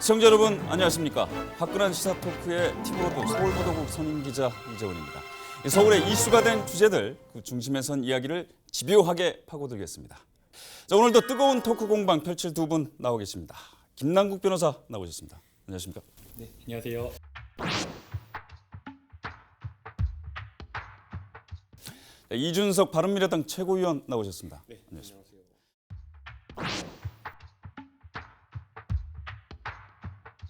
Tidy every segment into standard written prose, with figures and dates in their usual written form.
시청자 여러분 안녕하십니까. 화끈한 시사토크의 티브로드 서울보도국 선임기자 이재훈입니다. 서울의 이슈가 된 주제들 그 중심에 선 이야기를 집요하게 파고들겠습니다. 자, 오늘도 뜨거운 토크 공방 펼칠 두 분 나오 계십니다. 김남국 변호사 나오셨습니다. 안녕하십니까. 네, 안녕하세요. 네, 이준석 바른미래당 최고위원 나오셨습니다. 네, 안녕하세요.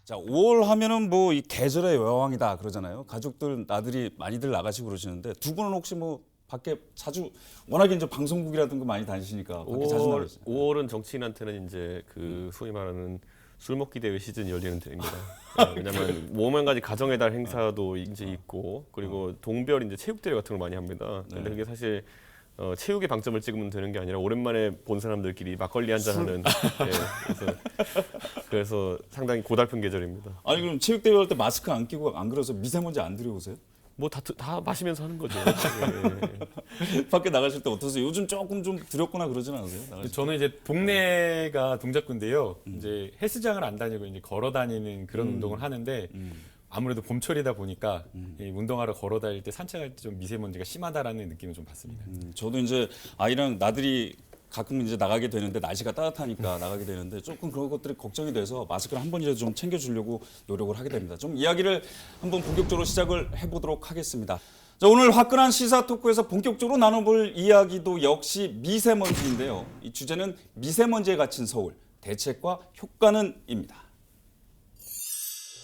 자, 5월 하면은 뭐 이 계절의 여왕이다 그러잖아요. 가족들 나들이 많이들 나가시고 그러시는데 두 분은 혹시 뭐 밖에 자주 워낙에 이제 방송국이라든가 많이 다니시니까 밖에 자주 나가시죠? 5월은 정치인한테는 이제 그 소위 말하는 술 먹기 대회 시즌 열리는 때입니다. 왜냐하면 5만 가지 가정의 달 행사도 이제 있고 그리고 동별 이제 체육 대회 같은 걸 많이 합니다. 근데 그게 사실 체육의 방점을 찍으면 되는 게 아니라 오랜만에 본 사람들끼리 막걸리 한잔 하는 그래서 상당히 고달픈 계절입니다. 아니 그럼 체육대회 할 때 마스크 안 끼고 안 그래서 미세먼지 안 들여오세요? 뭐 다 마시면서 하는 거죠. 밖에 나가실 때 어떠세요? 요즘 조금 좀 들였거나 그러진 않으세요? 나가실 때? 저는 이제 동네가 동작구인데요. 이제 헬스장을 안 다니고 이제 걸어 다니는 그런 운동을 하는데 아무래도 봄철이다 보니까 이 운동하러 걸어 다닐 때 산책할 때 좀 미세먼지가 심하다라는 느낌을 좀 받습니다. 저도 이제 아이랑 나들이 가끔 이제 나가게 되는데 날씨가 따뜻하니까 나가게 되는데 조금 그런 것들이 걱정이 돼서 마스크를 한 번이라도 좀 챙겨주려고 노력을 하게 됩니다. 좀 이야기를 한번 본격적으로 시작을 해보도록 하겠습니다. 자, 오늘 화끈한 시사 토크에서 본격적으로 나눠볼 이야기도 역시 미세먼지인데요. 이 주제는 미세먼지에 갇힌 서울, 대책과 효과는입니다.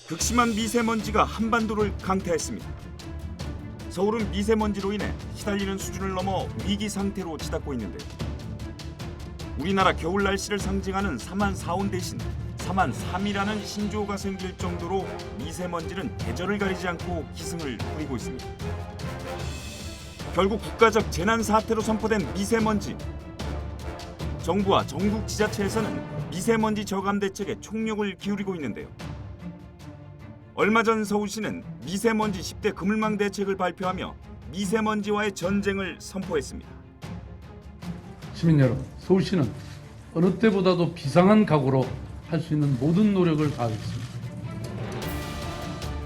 극심한 미세먼지가 한반도를 강타했습니다. 서울은 미세먼지로 인해 시달리는 수준을 넘어 위기 상태로 치닫고 있는데요. 우리나라 겨울 날씨를 상징하는 사만4온 대신 사만3이라는 신조어가 생길 정도로 미세먼지는 계절을 가리지 않고 기승을 부리고 있습니다. 결국 국가적 재난 사태로 선포된 미세먼지. 정부와 전국 지자체에서는 미세먼지 저감 대책에 총력을 기울이고 있는데요. 얼마 전 서울시는 미세먼지 10대 그물망 대책을 발표하며 미세먼지와의 전쟁을 선포했습니다. 시민 여러분, 서울시는 어느 때보다도 비상한 각오로 할 수 있는 모든 노력을 다하겠습니다.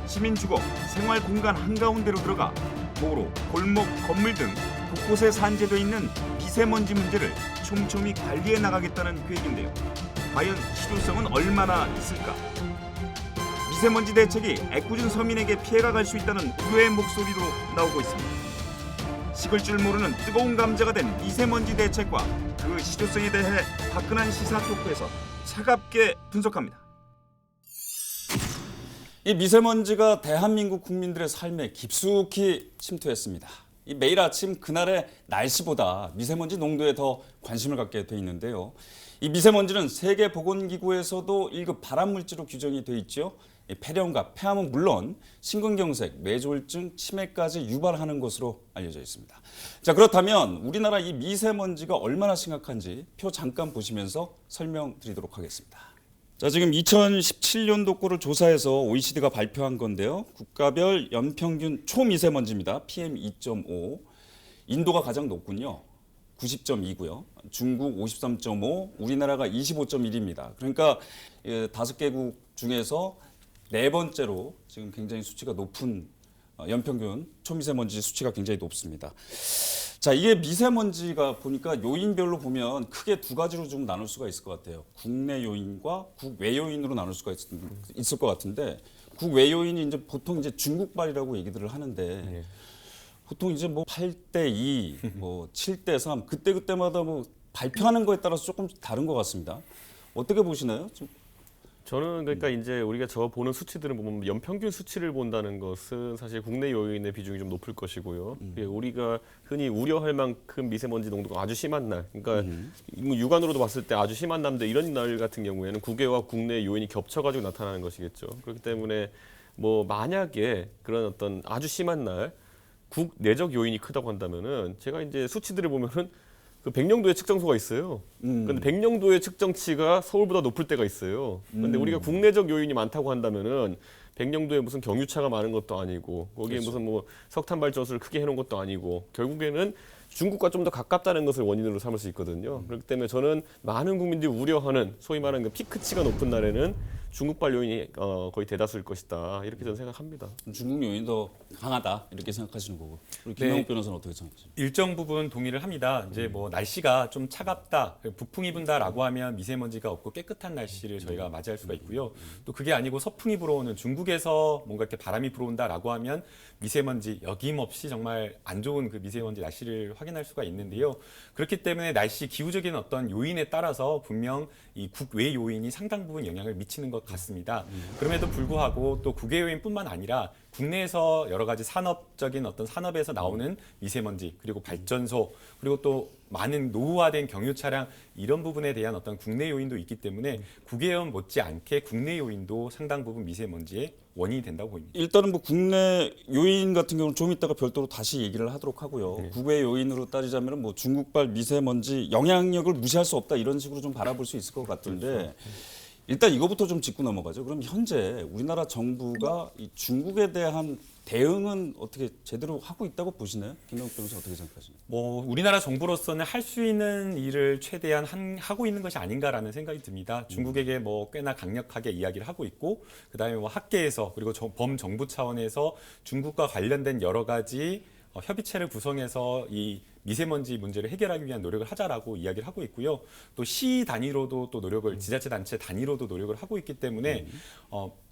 시민 주거, 생활 공간 한가운데로 들어가 도로, 골목, 건물 등 곳곳에 산재되어 있는 미세먼지 문제를 촘촘히 관리해 나가겠다는 계획인데요. 과연 실효성은 얼마나 있을까? 미세먼지 대책이 애꿎은 서민에게 피해가 갈 수 있다는 우려의 목소리도 나오고 있습니다. 식을 줄 모르는 뜨거운 감자가 된 미세먼지 대책과 그 실효성에 대해 화끈한 시사 토크에서 차갑게 분석합니다. 이 미세먼지가 대한민국 국민들의 삶에 깊숙이 침투했습니다. 이 매일 아침 그날의 날씨보다 미세먼지 농도에 더 관심을 갖게 돼 있는데요. 이 미세먼지는 세계보건기구에서도 1급 발암물질로 규정이 돼 있죠. 폐렴과 폐암은 물론 심근경색, 뇌졸중, 치매까지 유발하는 것으로 알려져 있습니다. 자, 그렇다면 우리나라 이 미세먼지가 얼마나 심각한지 표 잠깐 보시면서 설명드리도록 하겠습니다. 자, 지금 2017년도 거를 조사해서 OECD가 발표한 건데요. 국가별 연평균 초미세먼지입니다. PM2.5. 인도가 가장 높군요. 90.2고요. 중국 53.5, 우리나라가 25.1입니다. 그러니까 5개국 중에서 네 번째로 지금 굉장히 수치가 높은 연평균 초미세먼지 수치가 굉장히 높습니다. 자, 이게 미세먼지가 보니까 요인별로 보면 크게 두 가지로 좀 나눌 수가 있을 것 같아요. 국내 요인과 국외 요인으로 나눌 수가 있을 것 같은데 국외 요인이 이제 보통 이제 중국발이라고 얘기들을 하는데 보통 이제 뭐 8대2, 뭐 7대3 그때마다 뭐 발표하는 거에 따라서 조금 다른 것 같습니다. 어떻게 보시나요? 저는 그러니까 이제 우리가 보는 수치들은 보면 연평균 수치를 본다는 것은 사실 국내 요인의 비중이 좀 높을 것이고요. 우리가 흔히 우려할 만큼 미세먼지 농도가 아주 심한 날, 그러니까 육안으로도 봤을 때 아주 심한 날인데 이런 날 같은 경우에는 국외와 국내 요인이 겹쳐가지고 나타나는 것이겠죠. 그렇기 때문에 뭐 만약에 그런 어떤 아주 심한 날 국내적 요인이 크다고 한다면은 제가 이제 수치들을 보면은 그 백령도의 측정소가 있어요. 근데 백령도의 측정치가 서울보다 높을 때가 있어요. 근데 우리가 국내적 요인이 많다고 한다면은 백령도에 무슨 경유차가 많은 것도 아니고 거기에 그렇죠. 무슨 뭐 석탄 발전소를 크게 해놓은 것도 아니고 결국에는 중국과 좀 더 가깝다는 것을 원인으로 삼을 수 있거든요. 그렇기 때문에 저는 많은 국민들이 우려하는 소위 말하는 그 피크치가 높은 날에는 중국발 요인이 거의 대다수일 것이다. 이렇게 저는 생각합니다. 중국 요인이 더 강하다 이렇게 생각하시는 거고. 그리고 네. 김영욱 변호사는 어떻게 생각하십니까? 일정 부분 동의를 합니다. 이제 뭐 날씨가 좀 차갑다, 북풍이 분다라고 하면 미세먼지가 없고 깨끗한 날씨를 저희가 맞이할 수가 있고요. 또 그게 아니고 서풍이 불어오는 중국에서 뭔가 이렇게 바람이 불어온다라고 하면 미세먼지 여김없이 정말 안 좋은 그 미세먼지 날씨를 확인할 수가 있는데요. 그렇기 때문에 날씨 기후적인 어떤 요인에 따라서 분명 이 국외 요인이 상당 부분 영향을 미치는 것 같습니다. 그럼에도 불구하고 또 국외 요인뿐만 아니라 국내에서 여러 가지 산업적인 어떤 산업에서 나오는 미세먼지 그리고 발전소 그리고 또 많은 노후화된 경유 차량 이런 부분에 대한 어떤 국내 요인도 있기 때문에 국외 요인 못지않게 국내 요인도 상당 부분 미세먼지의 원인이 된다고 보입니다. 일단은 뭐 국내 요인 같은 경우는 좀 이따가 별도로 다시 얘기를 하도록 하고요. 국외 요인으로 따지자면 뭐 중국발 미세먼지 영향력을 무시할 수 없다 이런 식으로 좀 바라볼 수 있을 것 같은데 일단 이거부터 좀 짚고 넘어가죠. 그럼 현재 우리나라 정부가 이 중국에 대한 대응은 어떻게 제대로 하고 있다고 보시나요? 김영욱 변호사 어떻게 생각하시나요? 뭐 우리나라 정부로서는 할 수 있는 일을 최대한 하고 있는 것이 아닌가라는 생각이 듭니다. 중국에게 뭐 꽤나 강력하게 이야기를 하고 있고 그다음에 뭐 학계에서 그리고 범정부 차원에서 중국과 관련된 여러 가지 협의체를 구성해서 이 미세먼지 문제를 해결하기 위한 노력을 하자라고 이야기를 하고 있고요. 또 시 단위로도 또 노력을 지자체단체 단위로도 노력을 하고 있기 때문에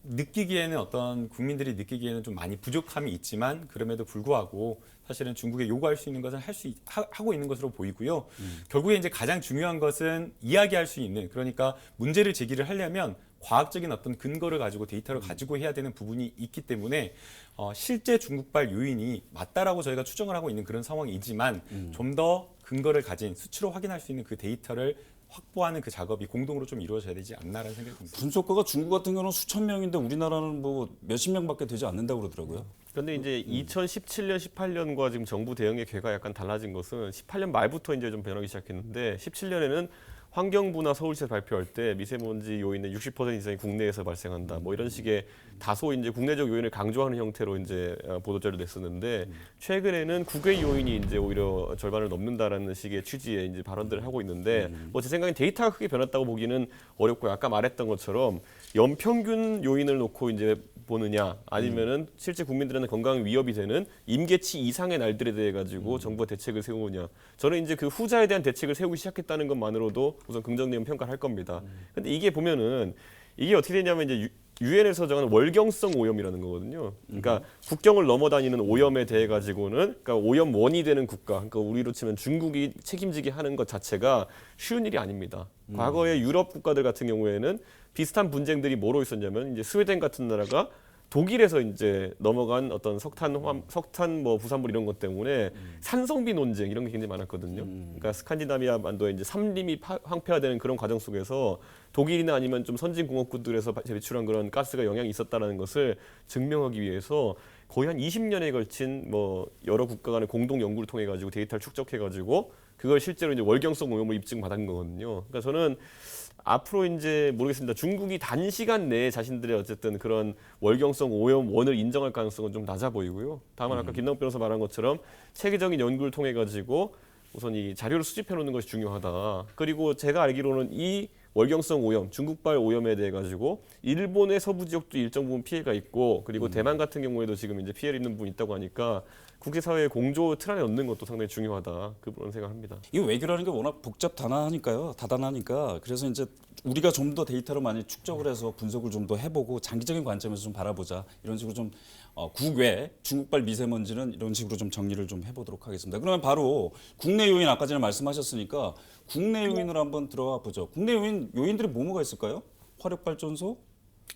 느끼기에는 어떤 국민들이 느끼기에는 좀 많이 부족함이 있지만 그럼에도 불구하고 사실은 중국에 요구할 수 있는 것은 하고 있는 것으로 보이고요. 결국에 이제 가장 중요한 것은 이야기할 수 있는 그러니까 문제를 제기를 하려면 과학적인 어떤 근거를 가지고 데이터를 가지고 해야 되는 부분이 있기 때문에 실제 중국발 요인이 맞다라고 저희가 추정을 하고 있는 그런 상황이지만 좀 더 근거를 가진 수치로 확인할 수 있는 그 데이터를 확보하는 그 작업이 공동으로 좀 이루어져야 되지 않나라는 생각이 듭니다. 분석가가 중국 같은 경우는 수천 명인데 우리나라는 뭐 몇십 명밖에 되지 않는다고 그러더라고요. 그런데 이제 2017년, 18년과 지금 정부 대응의 궤가 약간 달라진 것은 18년 말부터 이제 좀 변하기 시작했는데 17년에는 환경부나 서울시에서 발표할 때 미세먼지 요인의 60% 이상이 국내에서 발생한다. 뭐 이런 식의 다소 이제 국내적 요인을 강조하는 형태로 이제 보도자료 냈었는데 최근에는 국외 요인이 이제 오히려 절반을 넘는다라는 식의 취지의 이제 발언들을 하고 있는데 뭐 제 생각엔 데이터가 크게 변했다고 보기는 어렵고 아까 말했던 것처럼 연평균 요인을 놓고 이제 보느냐 아니면은 실제 국민들한테 건강 위협이 되는 임계치 이상의 날들에 대해 가지고 정부가 대책을 세우느냐 저는 이제 그 후자에 대한 대책을 세우기 시작했다는 것만으로도 우선 긍정적인 평가를 할 겁니다. 근데 이게 보면은 이게 어떻게 되냐면 이제 유엔에서 정하는 월경성 오염이라는 거거든요. 그러니까 국경을 넘어다니는 오염에 대해 가지고는 그러니까 오염 원이 되는 국가, 그러니까 우리로 치면 중국이 책임지게 하는 것 자체가 쉬운 일이 아닙니다. 과거의 유럽 국가들 같은 경우에는 비슷한 분쟁들이 뭐로 있었냐면 이제 스웨덴 같은 나라가 독일에서 이제 넘어간 어떤 석탄 뭐 부산물 이런 것 때문에 산성비 논쟁 이런 게 굉장히 많았거든요. 그러니까 스칸디나비아 반도에 이제 산림이 황폐화되는 그런 과정 속에서 독일이나 아니면 좀 선진 공업국들에서 배출한 그런 가스가 영향이 있었다라는 것을 증명하기 위해서 거의 한 20년에 걸친 뭐 여러 국가 간의 공동 연구를 통해 가지고 데이터를 축적해 가지고 그걸 실제로 이제 월경성 오염을 입증받은 거거든요. 그러니까 저는 앞으로 이제 모르겠습니다. 중국이 단시간 내에 자신들의 어쨌든 그런 월경성 오염 원을 인정할 가능성은 좀 낮아 보이고요. 다만 아까 김남욱 변호사 말한 것처럼 체계적인 연구를 통해 가지고 우선 이 자료를 수집해 놓는 것이 중요하다. 그리고 제가 알기로는 이 월경성 오염, 중국발 오염에 대해 가지고 일본의 서부 지역도 일정 부분 피해가 있고 그리고 대만 같은 경우에도 지금 이제 피해를 입는 부분이 있다고 하니까 국제사회의 공조 틀 안에 넣는 것도 상당히 중요하다. 그런 생각합니다. 이 외교라는 게 워낙 다단하니까 그래서 이제 우리가 좀 더 데이터를 많이 축적을 해서 분석을 좀 더 해보고 장기적인 관점에서 좀 바라보자 이런 식으로 좀 국외 중국발 미세먼지는 이런 식으로 좀 정리를 좀 해보도록 하겠습니다. 그러면 바로 국내 요인 아까 전에 말씀하셨으니까 국내 요인으로 한번 들어가 보죠. 국내 요인들이 뭐가 있을까요? 화력발전소?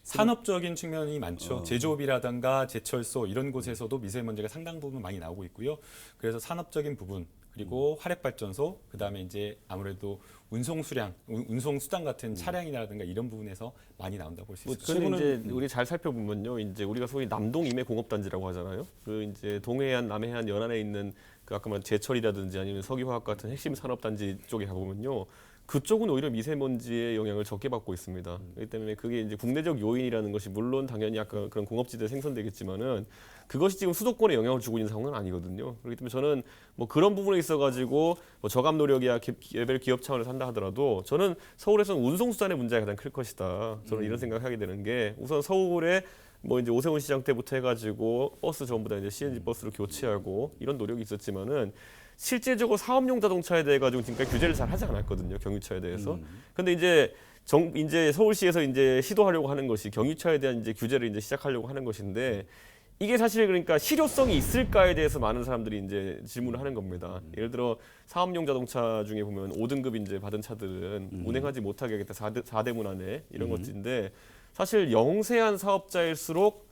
산업적인 측면이 많죠. 제조업이라든가 제철소 이런 곳에서도 미세먼지가 상당 부분 많이 나오고 있고요. 그래서 산업적인 부분 그리고 화력발전소 그다음에 이제 아무래도 운송 수단 같은 차량이라든가 이런 부분에서 많이 나온다고 볼 수 있습니다. 근데 이제 우리 잘 살펴보면요, 이제 우리가 소위 남동 임해 공업단지라고 하잖아요. 그 이제 동해안, 남해안 연안에 있는 그 아까 말한 제철이라든지 아니면 석유화학 같은 핵심 산업단지 쪽에 가보면요. 그쪽은 오히려 미세먼지의 영향을 적게 받고 있습니다. 그렇기 때문에 그게 이제 국내적 요인이라는 것이 물론 당연히 아까 그런 공업지대 생성되겠지만은 그것이 지금 수도권에 영향을 주고 있는 상황은 아니거든요. 그렇기 때문에 저는 뭐 그런 부분에 있어가지고 뭐 저감 노력이야 개별 기업 차원에서 한다 하더라도 저는 서울에서는 운송수단의 문제가 가장 클 것이다. 저는 이런 생각을 하게 되는 게 우선 서울에 뭐 이제 오세훈 시장 때부터 해가지고 버스 전부 다 이제 CNG 버스로 교체하고 이런 노력이 있었지만은 실제적으로 사업용 자동차에 대해 가지고 지금까지 규제를 잘 하지 않았거든요. 경유차에 대해서. 근데 이제 이제 서울시에서 이제 시도하려고 하는 것이 경유차에 대한 이제 규제를 이제 시작하려고 하는 것인데 이게 사실 그러니까 실효성이 있을까에 대해서 많은 사람들이 이제 질문을 하는 겁니다. 예를 들어 사업용 자동차 중에 보면 5등급 이제 받은 차들은 운행하지 못하게 하겠다. 4대문 안에 이런 것들인데 사실 영세한 사업자일수록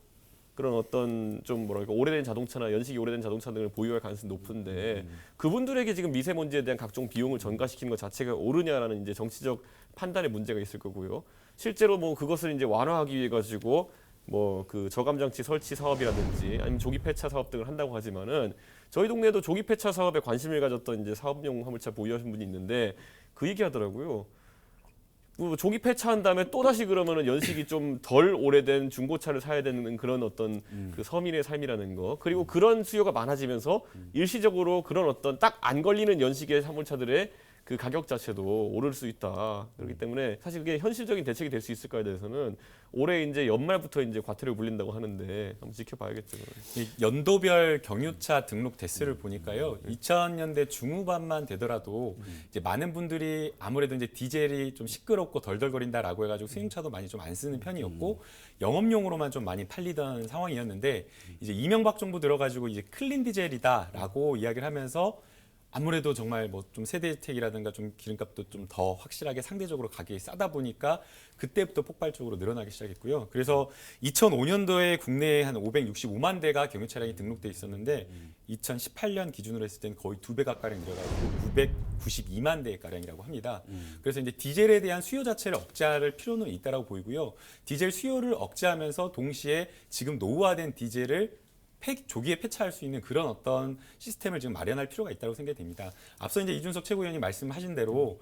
그런 어떤 좀 뭐랄까 오래된 자동차나 연식이 오래된 자동차 등을 보유할 가능성이 높은데 그분들에게 지금 미세먼지에 대한 각종 비용을 전가시키는 것 자체가 옳으냐라는 이제 정치적 판단의 문제가 있을 거고요. 실제로 뭐 그것을 이제 완화하기 위해 가지고 뭐 그 저감 장치 설치 사업이라든지 아니면 조기 폐차 사업 등을 한다고 하지만은 저희 동네에도 조기 폐차 사업에 관심을 가졌던 이제 사업용 화물차 보유하신 분이 있는데 그 얘기하더라고요. 조기 폐차한 다음에 또 다시 그러면은 연식이 좀 덜 오래된 중고차를 사야 되는 그런 어떤 그 서민의 삶이라는 거 그리고 그런 수요가 많아지면서 일시적으로 그런 어떤 딱 안 걸리는 연식의 화물차들의 그 가격 자체도 오를 수 있다. 그렇기 때문에 사실 그게 현실적인 대책이 될 수 있을까에 대해서는 올해 이제 연말부터 이제 과태료 물린다고 하는데 한번 지켜봐야겠죠. 이 연도별 경유차 등록 대수를 보니까요. 2000년대 중후반만 되더라도 이제 많은 분들이 아무래도 이제 디젤이 좀 시끄럽고 덜덜거린다라고 해가지고 승용차도 많이 좀 안 쓰는 편이었고 영업용으로만 좀 많이 팔리던 상황이었는데 이제 이명박 정부 들어가지고 이제 클린 디젤이다라고 이야기를 하면서 아무래도 정말 뭐 좀 세대 혜택이라든가 좀 기름값도 좀 더 확실하게 상대적으로 가격이 싸다 보니까 그때부터 폭발적으로 늘어나기 시작했고요. 그래서 2005년도에 국내에 한 565만 대가 경유 차량이 등록돼 있었는데 2018년 기준으로 했을 때는 거의 2배 가까이 늘어가고 992만 대 가량이라고 합니다. 그래서 이제 디젤에 대한 수요 자체를 억제할 필요는 있다라고 보이고요. 디젤 수요를 억제하면서 동시에 지금 노후화된 디젤을 조기에 폐차할 수 있는 그런 어떤 시스템을 지금 마련할 필요가 있다고 생각이 됩니다. 앞서 이제 이준석 최고위원이 말씀하신 대로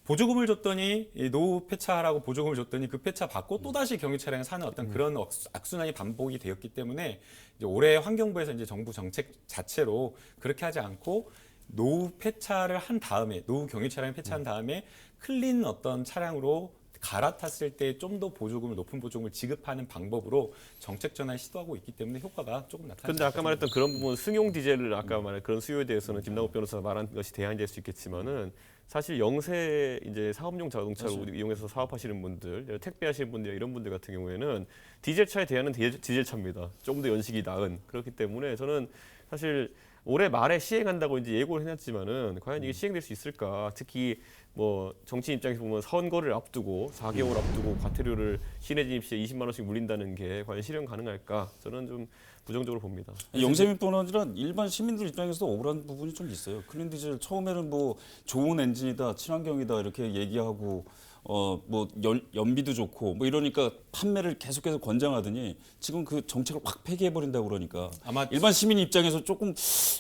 보조금을 줬더니 노후 폐차하라고 보조금을 줬더니 그 폐차 받고 또 다시 경유 차량을 사는 어떤 그런 악순환이 반복이 되었기 때문에 이제 올해 환경부에서 이제 정부 정책 자체로 그렇게 하지 않고 노후 폐차를 한 다음에 노후 경유 차량을 폐차한 다음에 클린 어떤 차량으로 갈아탔을 때 좀 더 보조금을 높은 보조금을 지급하는 방법으로 정책 전환을 시도하고 있기 때문에 효과가 조금 나타납니다. 근데 아까 말했던 그런 부분 승용 디젤을 아까 말한 그런 수요에 대해서는 김남국 변호사가 말한 것이 대안이 될 수 있겠지만은 사실 영세 이제 사업용 자동차로 맞아요. 이용해서 사업하시는 분들, 택배하시는 분들 이런 분들 같은 경우에는 디젤 차의 대안은 디젤 차입니다. 조금 더 연식이 나은 그렇기 때문에 저는 사실 올해 말에 시행한다고 이제 예고를 해놨지만은 과연 이게 시행될 수 있을까? 특히 뭐 정치 입장에서 보면 선거를 앞두고 4개월 앞두고 과태료를 시내 진입 시에 20만 원씩 물린다는 게 과연 실현 가능할까? 저는 좀 부정적으로 봅니다. 영세민뿐 아니라 일반 시민들 입장에서도 억울한 부분이 좀 있어요. 클린 디젤 처음에는 뭐 좋은 엔진이다, 친환경이다 이렇게 얘기하고 뭐 연비도 좋고 뭐 이러니까 판매를 계속해서 권장하더니 지금 그 정책을 확 폐기해 버린다고 그러니까 아마 일반 시민 입장에서 조금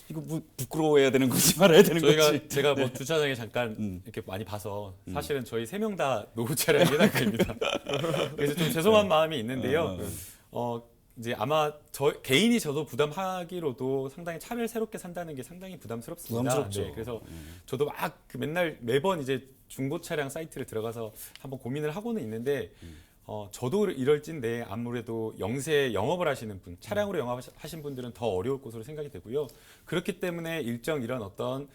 이거 뭐 부끄러워해야 되는 건지 말아야 되는 건지. 제가 뭐 주차장에 잠깐 이렇게 많이 봐서 사실은 저희 3명 다 노후 차량에 해당됩니다. 그래서 좀 죄송한 마음이 있는데요. 이제 아마 개인이 저도 부담하기로도 상당히 차를 새롭게 산다는 게 상당히 부담스럽습니다. 부담스럽죠. 네, 그래서 저도 막 그 맨날 매번 이제 중고 차량 사이트를 들어가서 한번 고민을 하고는 있는데 저도 이럴진데 아무래도 영세 영업을 하시는 분, 차량으로 영업하신 분들은 더 어려울 것으로 생각이 되고요. 그렇기 때문에 일정 이런 어떤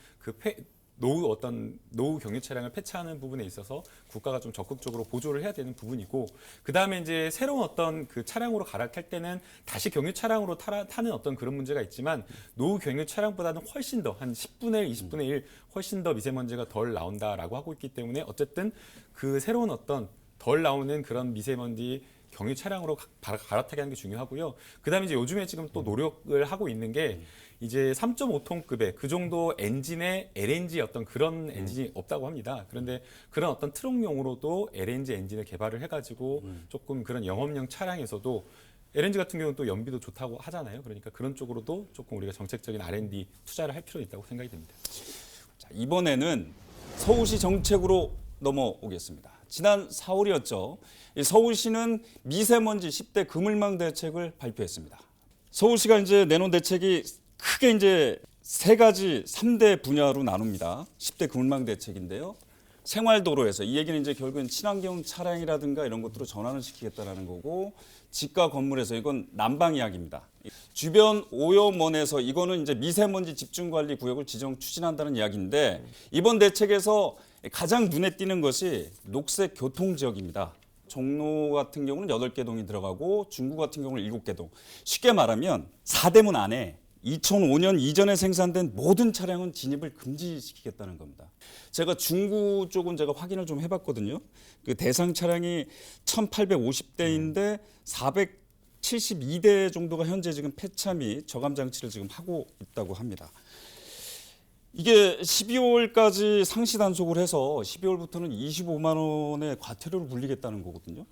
노후 경유 차량을 폐차하는 부분에 있어서 국가가 좀 적극적으로 보조를 해야 되는 부분이고, 그 다음에 이제 새로운 어떤 그 차량으로 갈아탈 때는 다시 경유 차량으로 타는 어떤 그런 문제가 있지만 노후 경유 차량보다는 훨씬 더 한 10분의 1, 20분의 1 훨씬 더 미세먼지가 덜 나온다라고 하고 있기 때문에 어쨌든 그 새로운 어떤 덜 나오는 그런 미세먼지 경유 차량으로 갈아타게 하는 게 중요하고요. 그다음에 이제 요즘에 지금 또 노력을 하고 있는 게 이제 3.5톤급의 그 정도 엔진에 LNG 어떤 그런 엔진이 없다고 합니다. 그런데 그런 어떤 트럭용으로도 LNG 엔진을 개발을 해가지고 조금 그런 영업용 차량에서도 LNG 같은 경우는 또 연비도 좋다고 하잖아요. 그러니까 그런 쪽으로도 조금 우리가 정책적인 R&D 투자를 할 필요가 있다고 생각이 됩니다. 자, 이번에는 서울시 정책으로 넘어오겠습니다. 지난 4월이었죠. 서울시는 미세먼지 10대 그물망 대책을 발표했습니다. 서울시가 이제 내놓은 대책이 크게 이제 3대 분야로 나눕니다. 10대 그물망 대책인데요. 생활도로에서 이 얘기는 이제 결국엔 친환경 차량이라든가 이런 것들을 전환을 시키겠다라는 거고, 집과 건물에서 이건 난방 이야기입니다. 주변 오염원에서 이거는 이제 미세먼지 집중관리 구역을 지정 추진한다는 이야기인데, 이번 대책에서 가장 눈에 띄는 것이 녹색 교통 지역입니다. 종로 같은 경우는 8개 동이 들어가고 중구 같은 경우는 7개 동. 쉽게 말하면 4대문 안에 2005년 이전에 생산된 모든 차량은 진입을 금지시키겠다는 겁니다. 제가 중구 쪽은 제가 확인을 좀 해봤거든요. 그 대상 차량이 1,850대인데 472대 정도가 현재 지금 폐차 및 저감 장치를 지금 하고 있다고 합니다. 이게 12월까지 상시 단속을 해서 12월부터는 25만 원의 과태료를 물리겠다는 거거든요.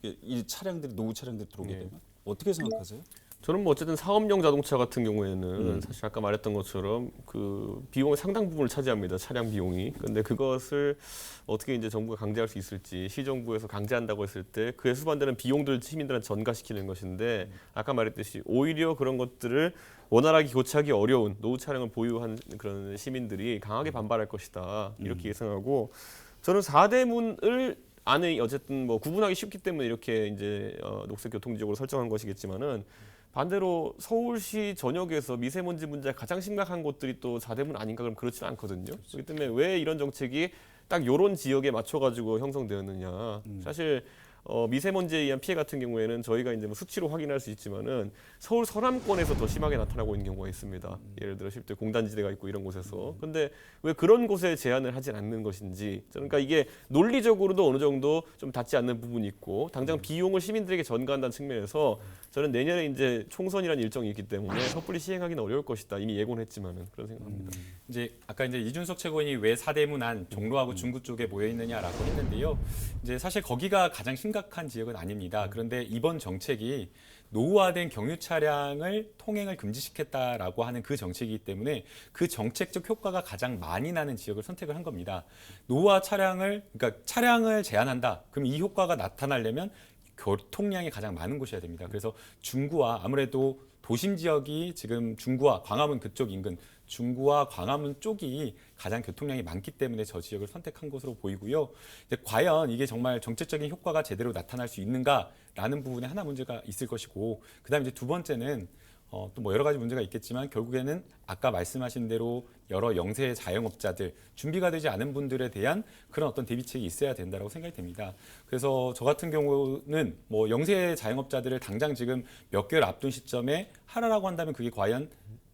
이 차량들이 노후 차량들이 들어오게 되면 어떻게 생각하세요? 저는 뭐 어쨌든 사업용 자동차 같은 경우에는 사실 아까 말했던 것처럼 그 비용의 상당 부분을 차지합니다. 차량 비용이. 근데 그것을 어떻게 이제 정부가 강제할 수 있을지, 시정부에서 강제한다고 했을 때 그에 수반되는 비용들 시민들한테 전가시키는 것인데, 아까 말했듯이 오히려 그런 것들을 원활하게 교체하기 어려운 노후 차량을 보유한 그런 시민들이 강하게 반발할 것이다. 이렇게 예상하고, 저는 4대문을 안에 어쨌든 뭐 구분하기 쉽기 때문에 이렇게 이제 녹색 교통지역으로 설정한 것이겠지만은, 반대로 서울시 전역에서 미세먼지 문제가 가장 심각한 곳들이 또 4대문 아닌가 그럼 그렇지는 않거든요. 그렇기 때문에 왜 이런 정책이 딱 이런 지역에 맞춰가지고 형성되었느냐. 사실 미세먼지에 의한 피해 같은 경우에는 저희가 이제 뭐 수치로 확인할 수 있지만은 서울 서남권에서 더 심하게 나타나고 있는 경우가 있습니다. 예를 들어 10대 공단지대가 있고 이런 곳에서. 근데 왜 그런 곳에 제한을 하진 않는 것인지. 그러니까 이게 논리적으로도 어느 정도 좀 닿지 않는 부분이 있고, 당장 비용을 시민들에게 전가한다는 측면에서 저는 내년에 이제 총선이라는 일정이 있기 때문에 섣불리 시행하기는 어려울 것이다. 이미 예고는 했지만은 그런 생각합니다. 이제 아까 이제 이준석 최고위원이 왜 4대문 안 종로하고 중구 쪽에 모여 있느냐라고 했는데요. 이제 사실 거기가 가장 심각한 지역은 아닙니다. 그런데 이번 정책이 노후화된 경유 차량을 통행을 금지시켰다라고 하는 그 정책이기 때문에 그 정책적 효과가 가장 많이 나는 지역을 선택을 한 겁니다. 노후화 차량을, 그러니까 차량을 제한한다. 그럼 이 효과가 나타나려면 교통량이 가장 많은 곳이어야 됩니다. 그래서 중구와 아무래도 도심 지역이 지금 중구와 광화문 그쪽 인근, 중구와 광화문 쪽이 가장 교통량이 많기 때문에 저 지역을 선택한 것으로 보이고요. 이제 과연 이게 정말 정책적인 효과가 제대로 나타날 수 있는가라는 부분에 하나 문제가 있을 것이고, 그다음에 이제 두 번째는 또 뭐 여러 가지 문제가 있겠지만 결국에는 아까 말씀하신 대로 여러 영세 자영업자들, 준비가 되지 않은 분들에 대한 그런 어떤 대비책이 있어야 된다고 생각이 됩니다. 그래서 저 같은 경우는 뭐 영세 자영업자들을 당장 지금 몇 개월 앞둔 시점에 하라라고 한다면 그게 과연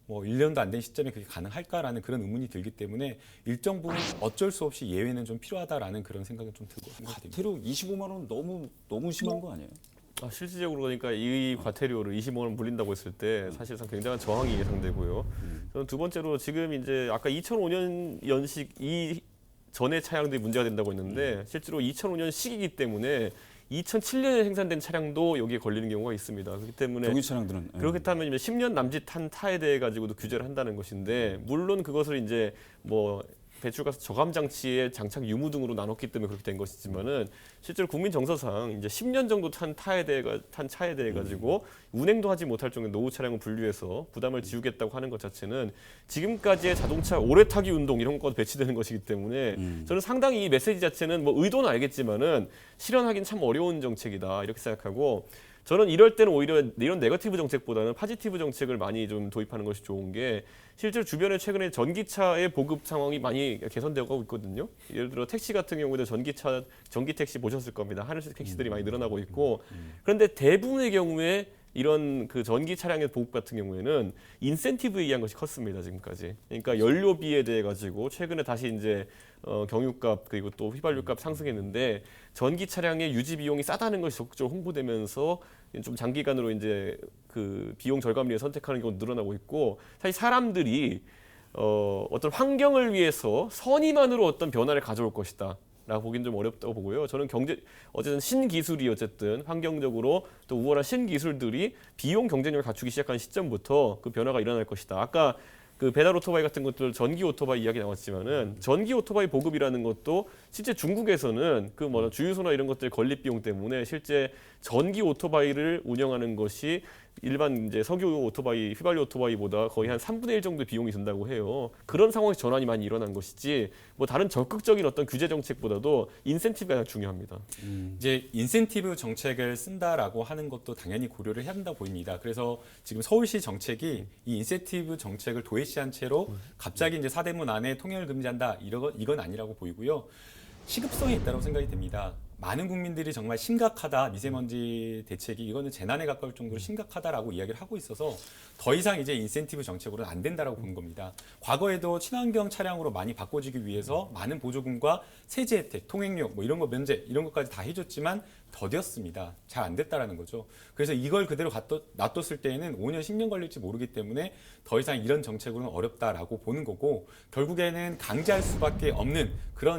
뭐 1년도 안 된 시점에 그게 가능할까라는 그런 의문이 들기 때문에 일정 부분 어쩔 수 없이 예외는 좀 필요하다라는 그런 생각은 좀 들고 생각이 됩니다. 과태료 25만 원 너무 심한 거 아니에요? 실질적으로 그러니까 이 과태료를 25만 원 물린다고 했을 때 사실상 굉장한 저항이 예상되고요. 저는 두 번째로 지금 이제 아까 2005년 연식 이 전에 차량들이 문제가 된다고 했는데, 실제로 2005년식이기 때문에 2007년에 생산된 차량도 여기에 걸리는 경우가 있습니다. 그렇기 때문에 경유 차량들은 그렇다면 이제 10년 남짓한 차에 대해 가지고도 규제를 한다는 것인데, 물론 그것을 이제 뭐 배출가스 저감 장치의 장착 유무 등으로 나눴기 때문에 그렇게 된 것이지만은, 실제로 국민 정서상 이제 10년 정도 탄 차에 대해 가지고 운행도 하지 못할 정도의 노후 차량을 분류해서 부담을 지우겠다고 하는 것 자체는 지금까지의 자동차 오래 타기 운동 이런 것과 배치되는 것이기 때문에 저는 상당히 이 메시지 자체는 뭐 의도는 알겠지만은 실현하기는 참 어려운 정책이다 이렇게 생각하고, 저는 이럴 때는 오히려 이런 네거티브 정책보다는 포지티브 정책을 많이 좀 도입하는 것이 좋은 게, 실제로 주변에 최근에 전기차의 보급 상황이 많이 개선되고 있거든요. 예를 들어 택시 같은 경우도 전기 택시 보셨을 겁니다. 하늘색 택시들이 많이 늘어나고 있고, 그런데 대부분의 경우에 이런 그 전기 차량의 보급 같은 경우에는 인센티브에 의한 것이 컸습니다, 지금까지. 그러니까 연료비에 대해 가지고 최근에 다시 이제 경유값 그리고 또 휘발유값 상승했는데, 전기 차량의 유지 비용이 싸다는 것이 적극적으로 홍보되면서 좀 장기간으로 이제 그 비용 절감률을 선택하는 경우도 늘어나고 있고, 사실 사람들이 어떤 환경을 위해서 선의만으로 어떤 변화를 가져올 것이다 라고 보기는 좀 어렵다고 보고요. 저는 어쨌든 신기술이 어쨌든 환경적으로 또 우월한 신기술들이 비용 경쟁력을 갖추기 시작한 시점부터 그 변화가 일어날 것이다. 아까 그 배달 오토바이 같은 것들 전기 오토바이 이야기 나왔지만은 전기 오토바이 보급이라는 것도 실제 중국에서는 그 뭐 주유소나 이런 것들 건립 비용 때문에 실제 전기 오토바이를 운영하는 것이 일반 이제 석유 오토바이, 휘발유 오토바이보다 거의 한 3분의 1 정도 비용이 든다고 해요. 그런 상황에서 전환이 많이 일어난 것이지 뭐 다른 적극적인 어떤 규제 정책보다도 인센티브가 가장 중요합니다. 이제 인센티브 정책을 쓴다라고 하는 것도 당연히 고려를 해야 한다고 보입니다. 그래서 지금 서울시 정책이 이 인센티브 정책을 도외시한 채로 갑자기 이제 사대문 안에 통행을 금지한다 이건 아니라고 보이고요. 시급성이 있다고 생각이 됩니다. 많은 국민들이 정말 심각하다, 미세먼지 대책이 이거는 재난에 가까울 정도로 심각하다라고 이야기를 하고 있어서 더 이상 이제 인센티브 정책으로는 안 된다라고 보는 겁니다. 과거에도 친환경 차량으로 많이 바꿔주기 위해서 많은 보조금과 세제 혜택, 통행료 뭐 이런 거 면제 이런 것까지 다 해줬지만 더뎠습니다. 잘 안 됐다라는 거죠. 그래서 이걸 그대로 놔뒀을 때에는 5년, 10년 걸릴지 모르기 때문에 더 이상 이런 정책으로는 어렵다라고 보는 거고 결국에는 강제할 수밖에 없는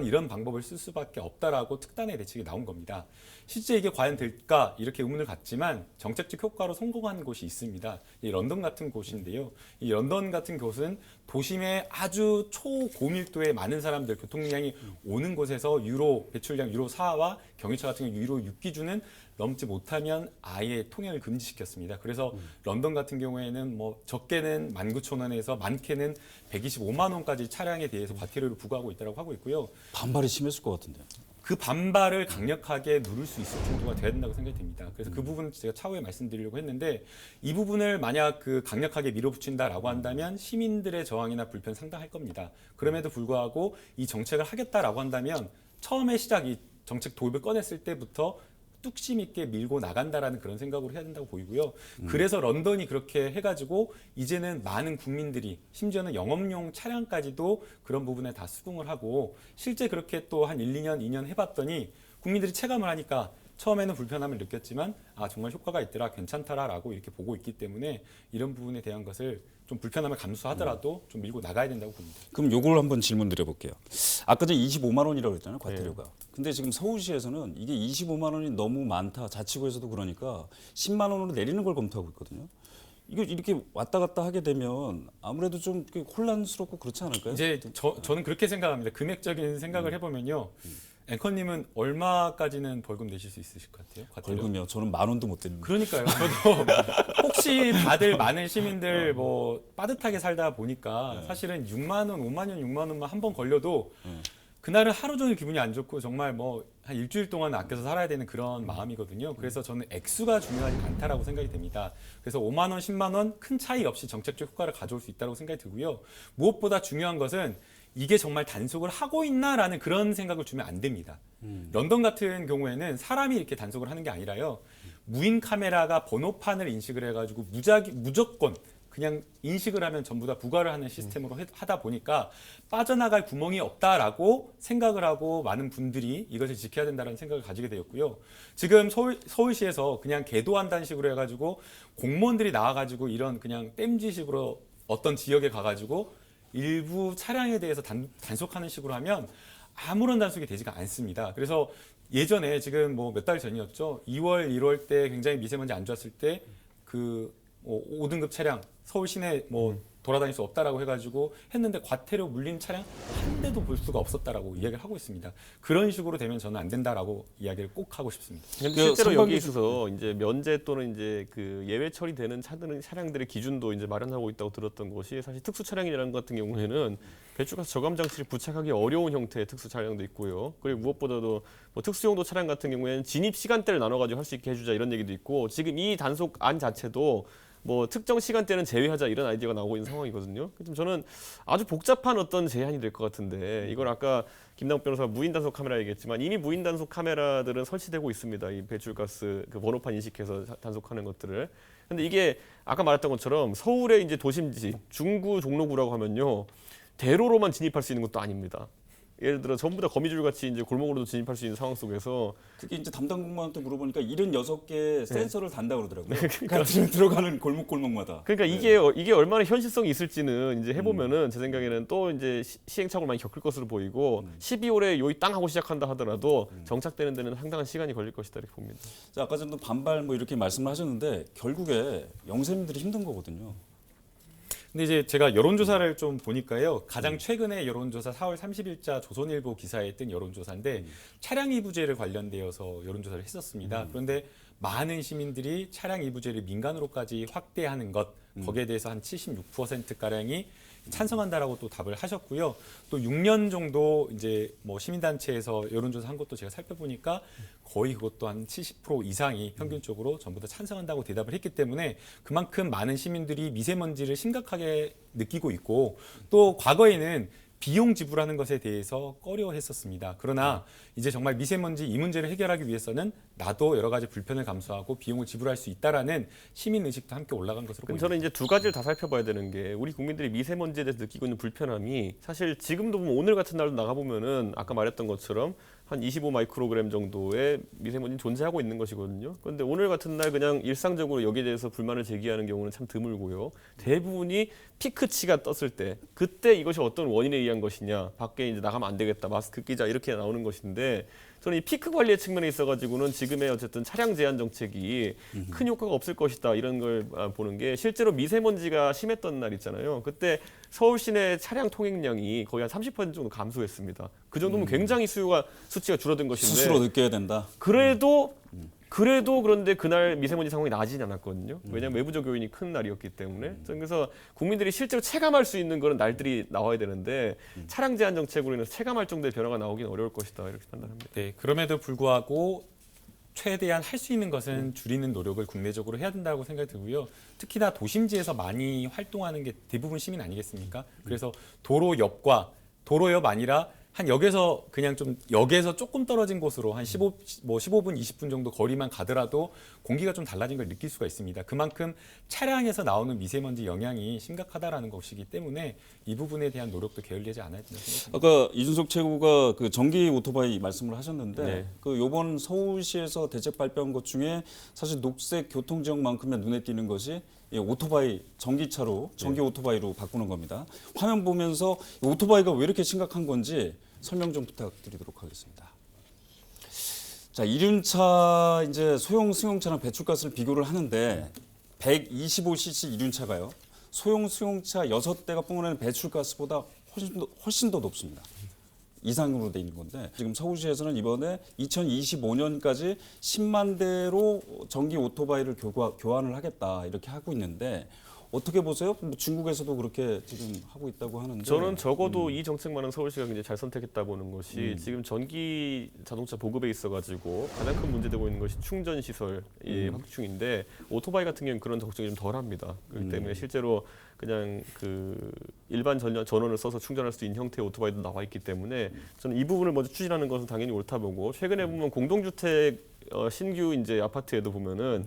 이런 방법을 쓸 수밖에 없다라고 특단의 대책이 나온 겁니다. 실제 이게 과연 될까 이렇게 의문을 갖지만 정책적 효과로 성공한 곳이 있습니다. 이 런던 같은 곳인데요. 이 런던 같은 곳은 도심에 아주 초고밀도의 많은 사람들 교통량이 오는 곳에서 유로 배출량 유로 4와 경유차 같은 경우 유로 6 기준은 넘지 못하면 아예 통행을 금지시켰습니다. 그래서 런던 같은 경우에는 뭐 적게는 19,000원에서 많게는 125만 원까지 차량에 대해서 과태료를 부과하고 있다고 하고 있고요. 반발이 심했을 것 같은데. 그 반발을 강력하게 누를 수 있을 정도가 돼야 된다고 생각이 됩니다. 그래서 그 부분은 제가 차후에 말씀드리려고 했는데 이 부분을 만약 그 강력하게 밀어붙인다라고 한다면 시민들의 저항이나 불편 상당할 겁니다. 그럼에도 불구하고 이 정책을 하겠다라고 한다면 처음에 이 정책 도입을 꺼냈을 때부터 뚝심 있게 밀고 나간다라는 그런 생각으로 해야 된다고 보이고요. 그래서 런던이 그렇게 해가지고 이제는 많은 국민들이 심지어는 영업용 차량까지도 그런 부분에 다 수긍을 하고 실제 그렇게 또 한 1, 2년, 2년 해봤더니 국민들이 체감을 하니까 처음에는 불편함을 느꼈지만 아 정말 효과가 있더라, 괜찮더라라고 이렇게 보고 있기 때문에 이런 부분에 대한 것을 좀 불편함을 감수하더라도 좀 밀고 나가야 된다고 봅니다. 그럼 요걸 한번 질문 드려볼게요. 아까 전에 25만 원이라고 했잖아요, 과태료가. 근데 지금 서울시에서는 이게 25만 원이 너무 많다, 자치구에서도 그러니까 10만 원으로 내리는 걸 검토하고 있거든요. 이거 이렇게 왔다 갔다 하게 되면 아무래도 좀 혼란스럽고 그렇지 않을까요? 이제 저는 그렇게 생각합니다. 금액적인 생각을 해보면요. 앵커님은 얼마까지는 벌금 내실 수 있으실 것 같아요? 과태료? 벌금이요. 저는 10,000원도 못 드립니다. 그러니까요. 저도 혹시 다들 많은 시민들 뭐 빠듯하게 살다 보니까 사실은 6만 원, 5만 원, 6만 원만 한 번 걸려도 그날은 하루 종일 기분이 안 좋고 정말 뭐 한 일주일 동안 아껴서 살아야 되는 그런 마음이거든요. 그래서 저는 액수가 중요하지 않다라고 생각이 됩니다. 그래서 5만 원, 10만 원 큰 차이 없이 정책적 효과를 가져올 수 있다고 생각이 들고요. 무엇보다 중요한 것은 이게 정말 단속을 하고 있나라는 그런 생각을 주면 안 됩니다. 런던 같은 경우에는 사람이 이렇게 단속을 하는 게 아니라요. 무인 카메라가 번호판을 인식을 해가지고 무조건 그냥 인식을 하면 전부 다 부과를 하는 시스템으로 하다 보니까 빠져나갈 구멍이 없다라고 생각을 하고 많은 분들이 이것을 지켜야 된다는 생각을 가지게 되었고요. 지금 서울시에서 그냥 계도한다는 식으로 해가지고 공무원들이 나와가지고 이런 그냥 땜질식으로 어떤 지역에 가가지고 일부 차량에 대해서 단속하는 식으로 하면 아무런 단속이 되지가 않습니다. 그래서 예전에 지금 뭐 몇 달 전이었죠. 2월, 1월 때 굉장히 미세먼지 안 좋았을 때 그 5등급 차량 서울 시내 뭐 돌아다닐 수 없다라고 해가지고 했는데 과태료 물린 차량 한 대도 볼 수가 없었다라고 이야기를 하고 있습니다. 그런 식으로 되면 저는 안 된다라고 이야기를 꼭 하고 싶습니다. 실제로 여기 있어서 이제 면제 또는 이제 그 예외 처리되는 차량들의 기준도 이제 마련하고 있다고 들었던 것이 사실 특수 차량이라는 것 같은 경우에는 배출가스 저감 장치를 부착하기 어려운 형태의 특수 차량도 있고요. 그리고 무엇보다도 뭐 특수용도 차량 같은 경우에는 진입 시간대를 나눠가지고 할 수 있게 해주자 이런 얘기도 있고 지금 이 단속안 자체도 뭐 특정 시간대는 제외하자 이런 아이디어가 나오고 있는 상황이거든요. 좀 저는 아주 복잡한 어떤 제한이 될 것 같은데 이걸 아까 김남욱 변호사가 무인 단속 카메라 얘기했지만 이미 무인 단속 카메라들은 설치되고 있습니다. 이 배출가스 그 번호판 인식해서 단속하는 것들을. 근데 이게 아까 말했던 것처럼 서울의 이제 도심지 중구 종로구라고 하면요 대로로만 진입할 수 있는 것도 아닙니다. 예를 들어 전부 다 거미줄 같이 이제 골목으로도 진입할 수 있는 상황 속에서 그게 이제 담당 공무원한테 물어보니까 76개 센서를 단다고 그러더라고요. 그러니까 들어가는 골목마다. 그러니까 이게 얼마나 현실성이 있을지는 이제 해보면은 제 생각에는 또 이제 시행착오를 많이 겪을 것으로 보이고 12월에 요이 땅 하고 시작한다 하더라도 정착되는 데는 상당한 시간이 걸릴 것이다 이렇게 봅니다. 자, 아까 전에 반발 뭐 이렇게 말씀을 하셨는데 결국에 영세민들이 힘든 거거든요. 근데 이제 제가 여론조사를 좀 보니까요. 가장 최근에 여론조사 4월 30일자 조선일보 기사에 뜬 여론조사인데 차량 이부제를 관련되어서 여론조사를 했었습니다. 그런데 많은 시민들이 차량 이부제를 민간으로까지 확대하는 것, 거기에 대해서 한 76%가량이 찬성한다라고 또 답을 하셨고요. 또 6년 정도 이제 뭐 시민단체에서 여론조사 한 것도 제가 살펴보니까 거의 그것도 한 70% 이상이 평균적으로 전부 다 찬성한다고 대답을 했기 때문에 그만큼 많은 시민들이 미세먼지를 심각하게 느끼고 있고 또 과거에는 비용 지불하는 것에 대해서 꺼려했었습니다. 그러나 이제 정말 미세먼지 이 문제를 해결하기 위해서는 나도 여러 가지 불편을 감수하고 비용을 지불할 수 있다라는 시민 의식도 함께 올라간 것으로 그럼 보입니다. 저는 이제 두 가지를 다 살펴봐야 되는 게 우리 국민들이 미세먼지에 대해서 느끼고 있는 불편함이 사실 지금도 보면 오늘 같은 날도 나가보면은 아까 말했던 것처럼 한 25 마이크로그램 정도의 미세먼지는 존재하고 있는 것이거든요. 그런데 오늘 같은 날 그냥 일상적으로 여기에 대해서 불만을 제기하는 경우는 참 드물고요. 대부분이 피크치가 떴을 때 그때 이것이 어떤 원인에 의한 것이냐, 밖에 이제 나가면 안 되겠다, 마스크 끼자 이렇게 나오는 것인데 저는 이 피크 관리의 측면에 있어가지고는 지금의 어쨌든 차량 제한 정책이 큰 효과가 없을 것이다 이런 걸 보는 게 실제로 미세먼지가 심했던 날 있잖아요. 그때 서울 시내 차량 통행량이 거의 한 30% 정도 감소했습니다. 그 정도면 굉장히 수치가 줄어든 것인데 스스로 느껴야 된다. 그래도 그런데 그날 미세먼지 상황이 나아지지 않았거든요. 왜냐하면 외부적 요인이 큰 날이었기 때문에. 그래서 국민들이 실제로 체감할 수 있는 그런 날들이 나와야 되는데 차량 제한 정책으로 인해서 체감할 정도의 변화가 나오기는 어려울 것이다 이렇게 판단합니다. 네, 그럼에도 불구하고 최대한 할 수 있는 것은 줄이는 노력을 국내적으로 해야 된다고 생각이 들고요. 특히나 도심지에서 많이 활동하는 게 대부분 시민 아니겠습니까? 그래서 도로 옆 아니라 한 역에서 그냥 좀 역에서 조금 떨어진 곳으로 한 15분, 20분 정도 거리만 가더라도 공기가 좀 달라진 걸 느낄 수가 있습니다. 그만큼 차량에서 나오는 미세먼지 영향이 심각하다라는 것이기 때문에 이 부분에 대한 노력도 게을리하지 않아야 된다고 생각합니다. 아까 이준석 최고가 그 전기 오토바이 말씀을 하셨는데 네. 그 요번 서울시에서 대책 발표한 것 중에 사실 녹색 교통 지역만큼이나 눈에 띄는 것이 이 오토바이 전기차로 전기 오토바이로 바꾸는 겁니다. 화면 보면서 이 오토바이가 왜 이렇게 심각한 건지 설명 좀 부탁드리도록 하겠습니다. 자, 이륜차 이제 소형 승용차랑 배출가스를 비교를 하는데 125cc 이륜차가요. 소형 승용차 6대가 뿜어내는 배출가스보다 훨씬 더 높습니다. 이상으로 돼 있는 건데 지금 서울시에서는 이번에 2025년까지 10만 대로 전기 오토바이를 교환을 하겠다 이렇게 하고 있는데 어떻게 보세요? 뭐 중국에서도 그렇게 지금 하고 있다고 하는데 저는 적어도 이 정책만은 서울시가 굉장히 잘 선택했다 보는 것이 지금 전기 자동차 보급에 있어가지고 가장 큰 문제되고 있는 것이 충전 시설의 확충인데 오토바이 같은 경우는 그런 걱정이 좀 덜합니다. 그렇기 때문에 실제로 그냥 그 일반 전원을 써서 충전할 수 있는 형태의 오토바이도 나와 있기 때문에 저는 이 부분을 먼저 추진하는 것은 당연히 옳다 보고 최근에 보면 공동주택 신규 이제 아파트에도 보면은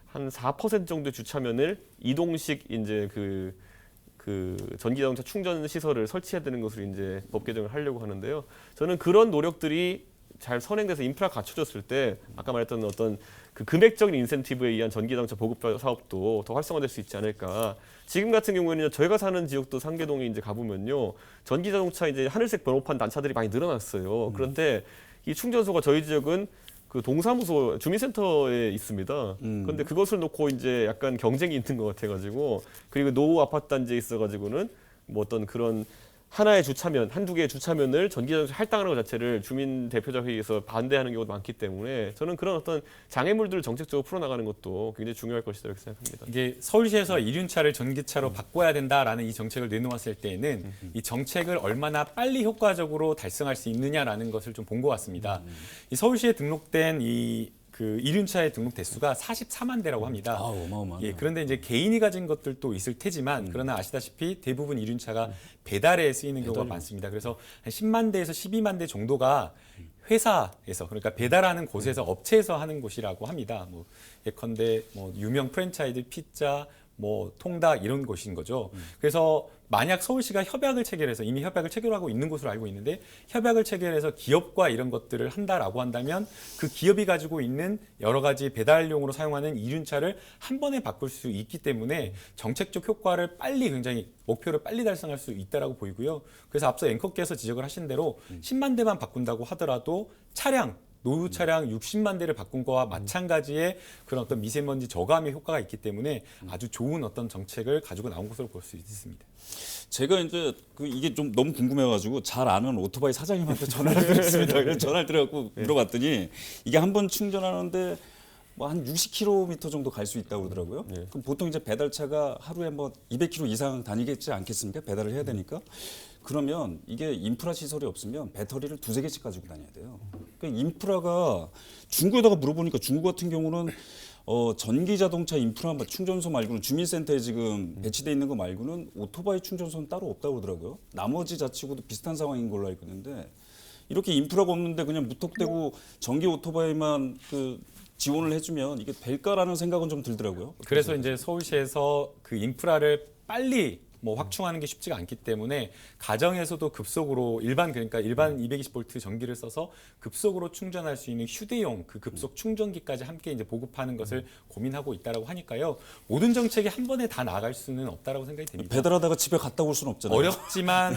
한 4% 정도의 주차면을 이동식 이제 그 전기 자동차 충전 시설을 설치해야 되는 것으로 이제 법 개정을 하려고 하는데요. 저는 그런 노력들이 잘 선행돼서 인프라가 갖춰졌을 때 아까 말했던 어떤 그 금액적인 인센티브에 의한 전기 자동차 보급 사업도 더 활성화될 수 있지 않을까. 지금 같은 경우에는 저희가 사는 지역도 상계동에 이제 가보면요, 전기 자동차 이제 하늘색 번호판 단차들이 많이 늘어났어요. 그런데 이 충전소가 저희 지역은 그 동사무소 주민센터에 있습니다. 그런데 그것을 놓고 이제 약간 경쟁이 있는 것 같아가지고 그리고 노후 아파트 단지에 있어가지고는 뭐 어떤 그런 하나의 주차면, 한두 개의 주차면을 전기자동차 할당하는 것 자체를 주민 대표자 회의에서 반대하는 경우도 많기 때문에 저는 그런 어떤 장애물들을 정책적으로 풀어나가는 것도 굉장히 중요할 것이다 이렇게 생각합니다. 이게 서울시에서 이륜차를 전기차로 바꿔야 된다라는 이 정책을 내놓았을 때에는 이 정책을 얼마나 빨리 효과적으로 달성할 수 있느냐라는 것을 좀 본 것 같습니다. 이 서울시에 등록된 그 이륜차의 등록 대수가 44만 대라고 합니다. 아, 어마어마하네요. 예, 그런데 이제 개인이 가진 것들도 있을 테지만 그러나 아시다시피 대부분 이륜차가 배달에 쓰이는 경우가 많습니다. 그래서 한 10만 대에서 12만 대 정도가 회사에서 그러니까 배달하는 곳에서 업체에서 하는 곳이라고 합니다. 뭐 예컨대 뭐 유명 프랜차이즈 피자 뭐 통닭 이런 곳인 거죠. 그래서 만약 서울시가 협약을 체결해서 이미 협약을 체결하고 있는 곳으로 알고 있는데 협약을 체결해서 기업과 이런 것들을 한다라고 한다면 그 기업이 가지고 있는 여러 가지 배달용으로 사용하는 이륜차를 한 번에 바꿀 수 있기 때문에 정책적 효과를 빨리 굉장히 목표를 빨리 달성할 수 있다라고 보이고요. 그래서 앞서 앵커께서 지적을 하신 대로 10만 대만 바꾼다고 하더라도 차량 노후 차량 60만 대를 바꾼 거와 마찬가지의 그런 어떤 미세먼지 저감의 효과가 있기 때문에 아주 좋은 어떤 정책을 가지고 나온 것으로 볼 수 있습니다. 제가 이제 이게 좀 너무 궁금해가지고 잘 아는 오토바이 사장님한테 전화를 드렸습니다. 그래서 전화를 드려갖고 물어봤더니 이게 한 번 충전하는데 뭐 한 60km 정도 갈 수 있다고 그러더라고요. 그럼 보통 이제 배달차가 하루에 뭐 200km 이상 다니겠지 않겠습니까? 배달을 해야 되니까. 그러면 이게 인프라 시설이 없으면 배터리를 2-3개씩 가지고 다녀야 돼요. 그러니까 인프라가 중국에다가 물어보니까 중국 같은 경우는 전기 자동차 인프라 충전소 말고는 주민센터에 지금 배치돼 있는 거 말고는 오토바이 충전소는 따로 없다고 그러더라고요. 나머지 자치구도 비슷한 상황인 걸로 알고 있는데 이렇게 인프라가 없는데 그냥 무턱대고 전기 오토바이만 지원을 해주면 이게 될까라는 생각은 좀 들더라고요. 그래서 이제 서울시에서 그 인프라를 빨리 뭐 확충하는 게 쉽지가 않기 때문에 가정에서도 급속으로 그러니까 일반 220V 전기를 써서 급속으로 충전할 수 있는 휴대용 그 급속 충전기까지 함께 이제 보급하는 것을 고민하고 있다라고 하니까요. 모든 정책이 한 번에 다 나갈 수는 없다라고 생각이 됩니다. 배달하다가 집에 갔다 올 수는 없잖아요.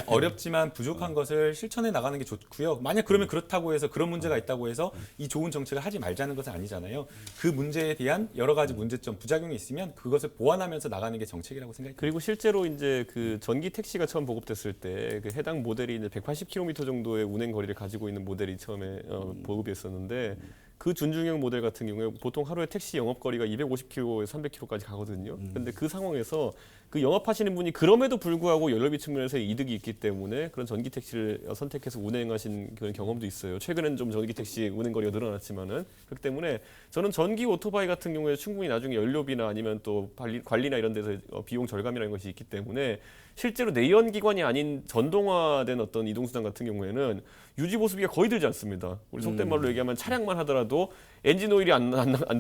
어렵지만 부족한 것을 실천해 나가는 게 좋고요. 만약 그러면 그렇다고 해서 그런 문제가 있다고 해서 이 좋은 정책을 하지 말자는 것은 아니잖아요. 그 문제에 대한 여러 가지 문제점, 부작용이 있으면 그것을 보완하면서 나가는 게 정책이라고 생각이 듭니다. 그리고 실제로 이제 그 전기 택시가 처음 보급됐을 때 그 해당 모델이 이제 180km 정도의 운행 거리를 가지고 있는 모델이 처음에 보급됐었는데 그 준중형 모델 같은 경우에 보통 하루에 택시 영업 거리가 250km에서 300km까지 가거든요. 근데 그 상황에서 그 영업하시는 분이 그럼에도 불구하고 연료비 측면에서 이득이 있기 때문에 그런 전기 택시를 선택해서 운행하신 그런 경험도 있어요. 최근에는 좀 전기 택시 운행 거리가 늘어났지만은 그렇기 때문에 저는 전기 오토바이 같은 경우에 충분히 나중에 연료비나 아니면 또 관리나 이런 데서 비용 절감이라는 것이 있기 때문에 실제로 내연기관이 아닌 전동화된 어떤 이동수단 같은 경우에는 유지 보수비가 거의 들지 않습니다. 우리 속된 말로 얘기하면 차량만 하더라도 엔진 오일이 안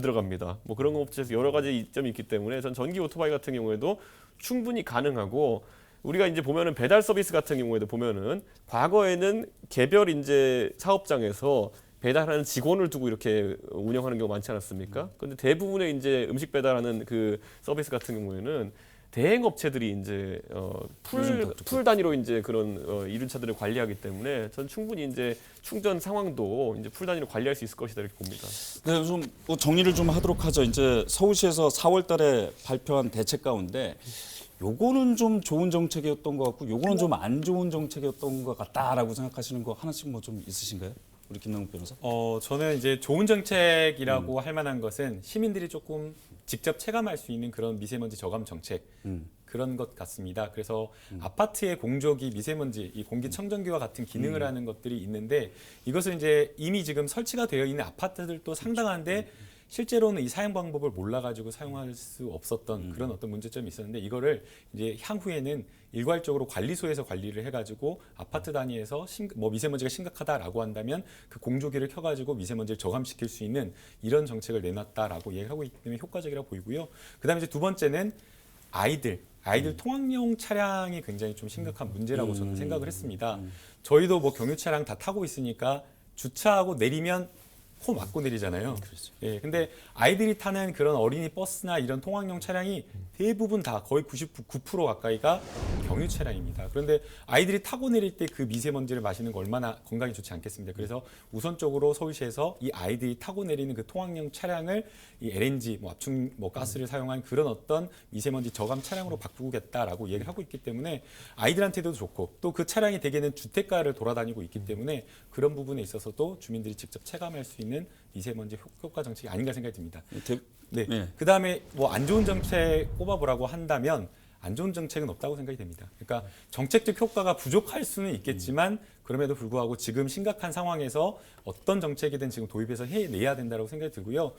들어갑니다. 뭐 그런 업체에서 여러 가지 이점이 있기 때문에 전 전기 오토바이 같은 경우에도 충분히 가능하고 우리가 이제 보면은 배달 서비스 같은 경우에도 보면은 과거에는 개별 이제 사업장에서 배달하는 직원을 두고 이렇게 운영하는 경우가 많지 않았습니까? 그런데 대부분의 이제 음식 배달하는 그 서비스 같은 경우에는 대행 업체들이 이제 풀 단위로 이제 그런 이륜차들을 관리하기 때문에 전 충분히 이제 충전 상황도 이제 풀 단위로 관리할 수 있을 것이다 이렇게 봅니다. 네, 좀 정리를 좀 하도록 하죠. 이제 서울시에서 4월달에 발표한 대책 가운데 요거는 좀 좋은 정책이었던 것 같고 요거는 좀 안 좋은 정책이었던 것 같다라고 생각하시는 거 하나씩 뭐 좀 있으신가요? 우리 김남국 변호사. 저는 이제 좋은 정책이라고 할 만한 것은 시민들이 조금 직접 체감할 수 있는 그런 미세먼지 저감 정책 그런 것 같습니다. 그래서 아파트의 공조기 미세먼지, 이 공기청정기와 같은 기능을 하는 것들이 있는데 이것은 이제 이미 지금 설치가 되어 있는 아파트들도 상당한데 실제로는 이 사용 방법을 몰라가지고 사용할 수 없었던 그런 어떤 문제점이 있었는데 이거를 이제 향후에는 일괄적으로 관리소에서 관리를 해가지고 아파트 단위에서 뭐 미세먼지가 심각하다라고 한다면 그 공조기를 켜가지고 미세먼지를 저감시킬 수 있는 이런 정책을 내놨다라고 얘기하고 있기 때문에 효과적이라고 보이고요. 그다음에 이제 두 번째는 아이들 통학용 차량이 굉장히 좀 심각한 문제라고 저는 생각을 했습니다. 저희도 뭐 경유 차량 다 타고 있으니까 주차하고 내리면 코 막고 내리잖아요. 그렇죠. 예, 근데 아이들이 타는 그런 어린이 버스나 이런 통학용 차량이 대부분 다 거의 99% 가까이가 경유 차량입니다. 그런데 아이들이 타고 내릴 때 그 미세먼지를 마시는 거 얼마나 건강에 좋지 않겠습니까? 그래서 우선적으로 서울시에서 이 아이들이 타고 내리는 그 통학용 차량을 이 LNG, 뭐 압축 가스를 사용한 그런 어떤 미세먼지 저감 차량으로 바꾸겠다라고 얘기를 하고 있기 때문에 아이들한테도 좋고 또 그 차량이 대개는 주택가를 돌아다니고 있기 때문에 그런 부분에 있어서도 주민들이 직접 체감할 수 있는 미세먼지 효과 정책이 아닌가 생각이 듭니다. 네. 네. 그다음에 뭐 안 좋은 정책 꼽아보라고 한다면 안 좋은 정책은 없다고 생각이 됩니다. 그러니까 정책적 효과가 부족할 수는 있겠지만 그럼에도 불구하고 지금 심각한 상황에서 어떤 정책이든 지금 도입해서 해내야 된다고 생각이 들고요.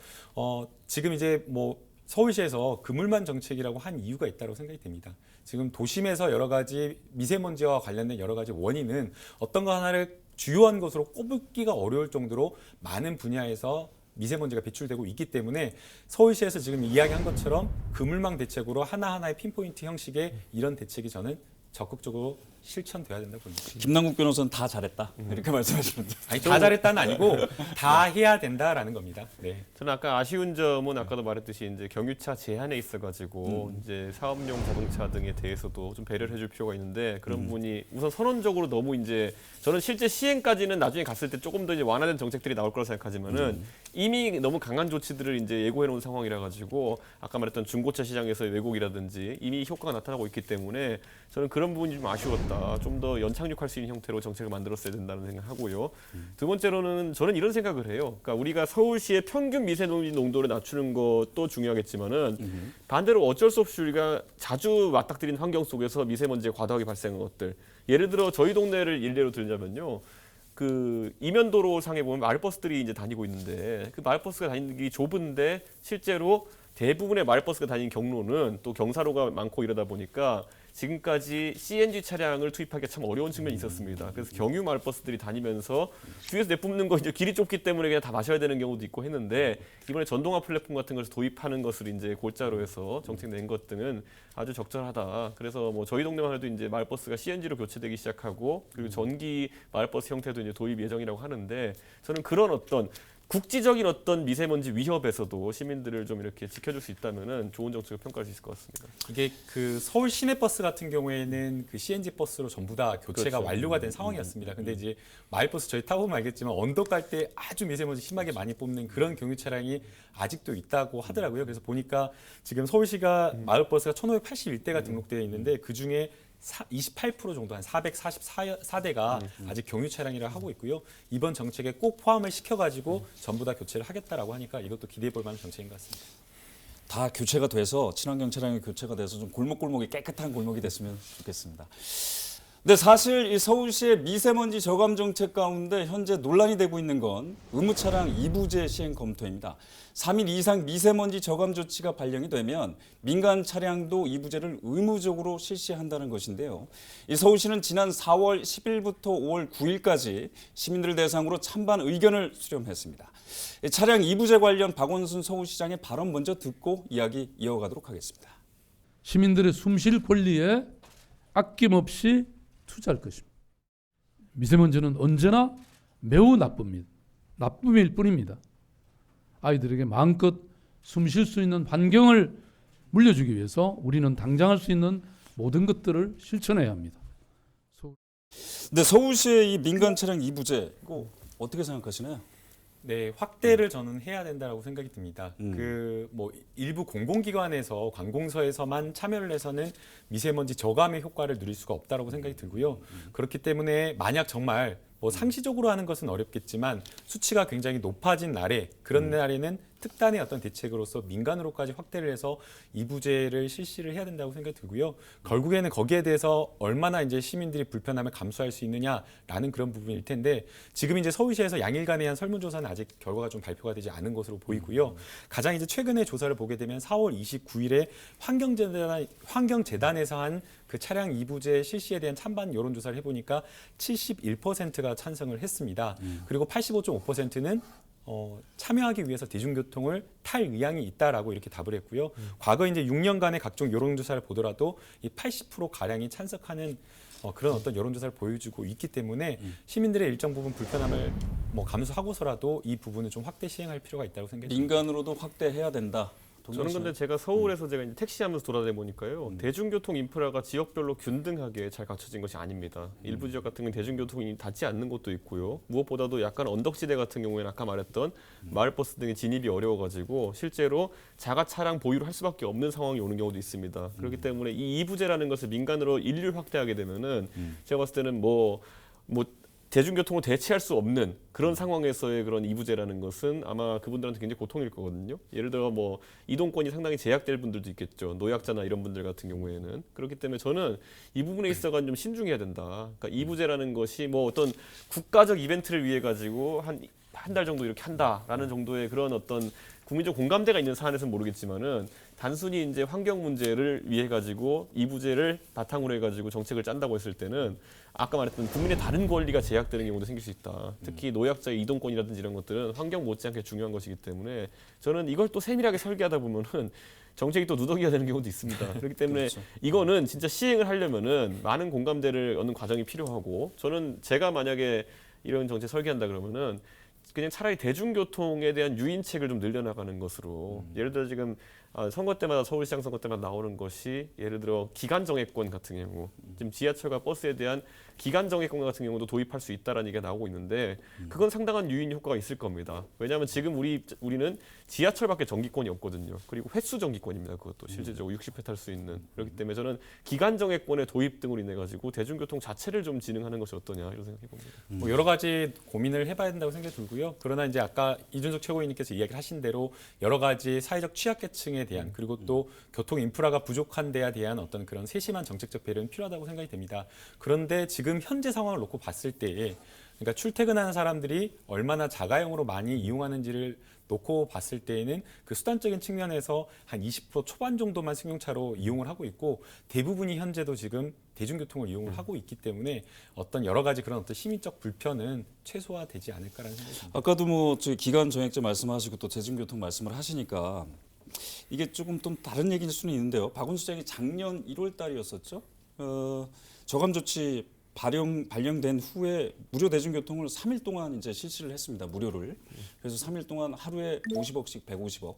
지금 이제 뭐 서울시에서 그물만 정책이라고 한 이유가 있다고 생각이 됩니다. 지금 도심에서 여러 가지 미세먼지와 관련된 여러 가지 원인은 어떤 거 하나를 주요한 것으로 꼽기가 어려울 정도로 많은 분야에서 미세먼지가 배출되고 있기 때문에 서울시에서 지금 이야기한 것처럼 그물망 대책으로 하나하나의 핀포인트 형식의 이런 대책이 저는 적극적으로 실천돼야 된다고 봅니다. 김남국 변호사는 다 잘했다 이렇게 말씀하시는데. 아니 다 잘했다는 아니고 다 해야 된다라는 겁니다. 네. 저는 아까 아쉬운 점은 아까도 말했듯이 이제 경유차 제한에 있어가지고 이제 사업용 자동차 등에 대해서도 좀 배려를 해줄 필요가 있는데 그런 부분이 우선 선언적으로 너무 이제 저는 실제 시행까지는 나중에 갔을 때 조금 더 이제 완화된 정책들이 나올 거라 생각하지만은 이미 너무 강한 조치들을 이제 예고해 놓은 상황이라 가지고 아까 말했던 중고차 시장에서의 왜곡이라든지 이미 효과가 나타나고 있기 때문에 저는 그런 부분이 좀 아쉬웠다. 좀 더 연착륙할 수 있는 형태로 정책을 만들었어야 된다는 생각하고요. 두 번째로는 저는 이런 생각을 해요. 그러니까 우리가 서울시의 평균 미세먼지 농도를 낮추는 것도 중요하겠지만은 반대로 어쩔 수 없이 우리가 자주 맞닥뜨리는 환경 속에서 미세먼지가 과다하게 발생한 것들. 예를 들어 저희 동네를 일례로 들자면요. 그 이면도로 상에 보면 마을버스들이 이제 다니고 있는데 그 마을버스가 다니기 좁은데 실제로 대부분의 마을버스가 다니는 경로는 또 경사로가 많고 이러다 보니까 지금까지 CNG 차량을 투입하기가 참 어려운 측면이 있었습니다. 그래서 경유 마을버스들이 다니면서 뒤에서 내뿜는 거 이제 길이 좁기 때문에 그냥 다 마셔야 되는 경우도 있고 했는데 이번에 전동화 플랫폼 같은 것을 도입하는 것을 이제 골자로 해서 정책 낸 것 등은 아주 적절하다. 그래서 뭐 저희 동네만 해도 이제 마을버스가 CNG로 교체되기 시작하고 그리고 전기 마을버스 형태도 이제 도입 예정이라고 하는데 저는 그런 어떤 국지적인 어떤 미세먼지 위협에서도 시민들을 좀 이렇게 지켜줄 수 있다면은 좋은 정책을 평가할 수 있을 것 같습니다. 이게 그 서울 시내버스 같은 경우에는 그 CNG 버스로 전부 다 교체가 그렇죠. 완료가 된 상황이었습니다. 근데 이제 마을버스 저희 타보면 알겠지만 언덕 갈 때 아주 미세먼지 심하게 많이 뽑는 그런 경유 차량이 아직도 있다고 하더라고요. 그래서 보니까 지금 서울시가 마을버스가 1,581대가 등록되어 있는데 그 중에 28% 정도 한 444대가 아직 경유 차량이라 하고 있고요. 이번 정책에 꼭 포함을 시켜가지고 전부 다 교체를 하겠다라고 하니까 이것도 기대해 볼 만한 정책인 것 같습니다. 다 교체가 돼서 친환경 차량이 교체가 돼서 좀 골목골목이 깨끗한 골목이 됐으면 좋겠습니다. 근데 사실 이 서울시의 미세먼지 저감 정책 가운데 현재 논란이 되고 있는 건 의무차량 2부제 시행 검토입니다. 3일 이상 미세먼지 저감 조치가 발령이 되면 민간 차량도 2부제를 의무적으로 실시한다는 것인데요. 이 서울시는 지난 4월 10일부터 5월 9일까지 시민들을 대상으로 찬반 의견을 수렴했습니다. 차량 2부제 관련 박원순 서울시장의 발언 먼저 듣고 이야기 이어가도록 하겠습니다. 시민들의 숨쉴 권리에 아낌없이 투자할 것입니다. 미세먼지는 언제나 매우 나쁩니다. 나쁨일 뿐입니다. 아이들에게 마음껏 숨쉴 수 있는 환경을 물려주기 위해서 우리는 당장 할 수 있는 모든 것들을 실천해야 합니다. 근데 서울시의 이 민간 차량 2부제 이거 어떻게 생각하시나요? 네, 확대를 저는 해야 된다고 생각이 듭니다. 그 뭐 일부 공공기관에서 관공서에서만 참여를 해서는 미세먼지 저감의 효과를 누릴 수가 없다고 생각이 들고요. 그렇기 때문에 만약 정말 뭐 상시적으로 하는 것은 어렵겠지만 수치가 굉장히 높아진 날에 그런 날에는 특단의 어떤 대책으로서 민간으로까지 확대를 해서 이부제를 실시를 해야 된다고 생각이 들고요. 결국에는 거기에 대해서 얼마나 이제 시민들이 불편함을 감수할 수 있느냐라는 그런 부분일 텐데 지금 이제 서울시에서 양일간에 한 설문조사는 아직 결과가 좀 발표가 되지 않은 것으로 보이고요. 가장 이제 최근에 조사를 보게 되면 4월 29일에 환경재단에서 한 그 차량 2부제 실시에 대한 찬반 여론조사를 해보니까 71%가 찬성을 했습니다. 그리고 85.5%는 참여하기 위해서 대중교통을 탈 의향이 있다라고 이렇게 답을 했고요. 과거 이제 6년간의 각종 여론조사를 보더라도 이 80% 가량이 찬성하는 그런 어떤 여론조사를 보여주고 있기 때문에 시민들의 일정 부분 불편함을 뭐 감수하고서라도 이 부분을 좀 확대 시행할 필요가 있다고 생각합니다. 민간으로도 확대해야 된다. 저는 근데 제가 서울에서 제가 이제 택시하면서 돌아다니 보니까요. 대중교통 인프라가 지역별로 균등하게 잘 갖춰진 것이 아닙니다. 일부 지역 같은 경우는 대중교통이 닿지 않는 곳도 있고요. 무엇보다도 약간 언덕지대 같은 경우에는 아까 말했던 마을버스 등의 진입이 어려워가지고 실제로 자가 차량 보유를 할 수밖에 없는 상황이 오는 경우도 있습니다. 그렇기 때문에 이 2부제라는 것을 민간으로 인류를 확대하게 되면은 제가 봤을 때는 뭐 대중교통을 대체할 수 없는 그런 상황에서의 그런 이부제라는 것은 아마 그분들한테 굉장히 고통일 거거든요. 예를 들어 뭐 이동권이 상당히 제약될 분들도 있겠죠. 노약자나 이런 분들 같은 경우에는. 그렇기 때문에 저는 이 부분에 있어가 좀 신중해야 된다. 그러니까 이부제라는 것이 뭐 어떤 국가적 이벤트를 위해 가지고 한 한 달 정도 이렇게 한다라는 정도의 그런 어떤 국민적 공감대가 있는 사안에서는 모르겠지만은 단순히 이제 환경 문제를 위해 가지고 이 부제를 바탕으로 해가지고 정책을 짠다고 했을 때는 아까 말했던 국민의 다른 권리가 제약되는 경우도 생길 수 있다. 특히 노약자의 이동권이라든지 이런 것들은 환경 못지않게 중요한 것이기 때문에 저는 이걸 또 세밀하게 설계하다 보면은 정책이 또 누더기가 되는 경우도 있습니다. 그렇기 때문에 그렇죠. 이거는 진짜 시행을 하려면은 많은 공감대를 얻는 과정이 필요하고 저는 제가 만약에 이런 정책 설계한다 그러면은 그냥 차라리 대중교통에 대한 유인책을 좀 늘려나가는 것으로 예를 들어 지금 선거 때마다 서울시장 선거 때마다 나오는 것이 예를 들어 기간 정액권 같은 경우 지금 지하철과 버스에 대한 기간 정액권 같은 경우도 도입할 수 있다라는 얘기가 나오고 있는데 그건 상당한 유인 효과가 있을 겁니다. 왜냐하면 지금 우리는 지하철밖에 정기권이 없거든요. 그리고 횟수 정기권입니다. 그것도 실질적으로 60회 탈 수 있는. 그렇기 때문에 저는 기간 정액권의 도입 등으로 인해 가지고 대중교통 자체를 좀 진흥하는 것이 어떠냐 이런 생각해 봅니다. 뭐 여러 가지 고민을 해봐야 된다고 생각이 들고요. 그러나 이제 아까 이준석 최고위원님께서 이야기를 하신 대로 여러 가지 사회적 취약계층에 대한 그리고 또 교통 인프라가 부족한 데에 대한 어떤 그런 세심한 정책적 배려는 필요하다고 생각이 됩니다. 그런데 지금 현재 상황을 놓고 봤을 때에 그러니까 출퇴근하는 사람들이 얼마나 자가용으로 많이 이용하는지를 놓고 봤을 때에는 그 수단적인 측면에서 한 20% 초반 정도만 승용차로 이용을 하고 있고 대부분이 현재도 지금 대중교통을 이용을 하고 있기 때문에 어떤 여러 가지 그런 어떤 시민적 불편은 최소화되지 않을까라는 생각이 듭니다. 아까도 뭐 저희 기간 정액제 말씀하시고 또 대중교통 말씀을 하시니까 이게 조금 좀 다른 얘기일 수는 있는데요. 박원순 시장이 작년 1월 달이었었죠. 저감 조치 발령된 후에 무료 대중교통을 3일 동안 이제 실시를 했습니다. 무료를. 그래서 3일 동안 하루에 50억씩 150억.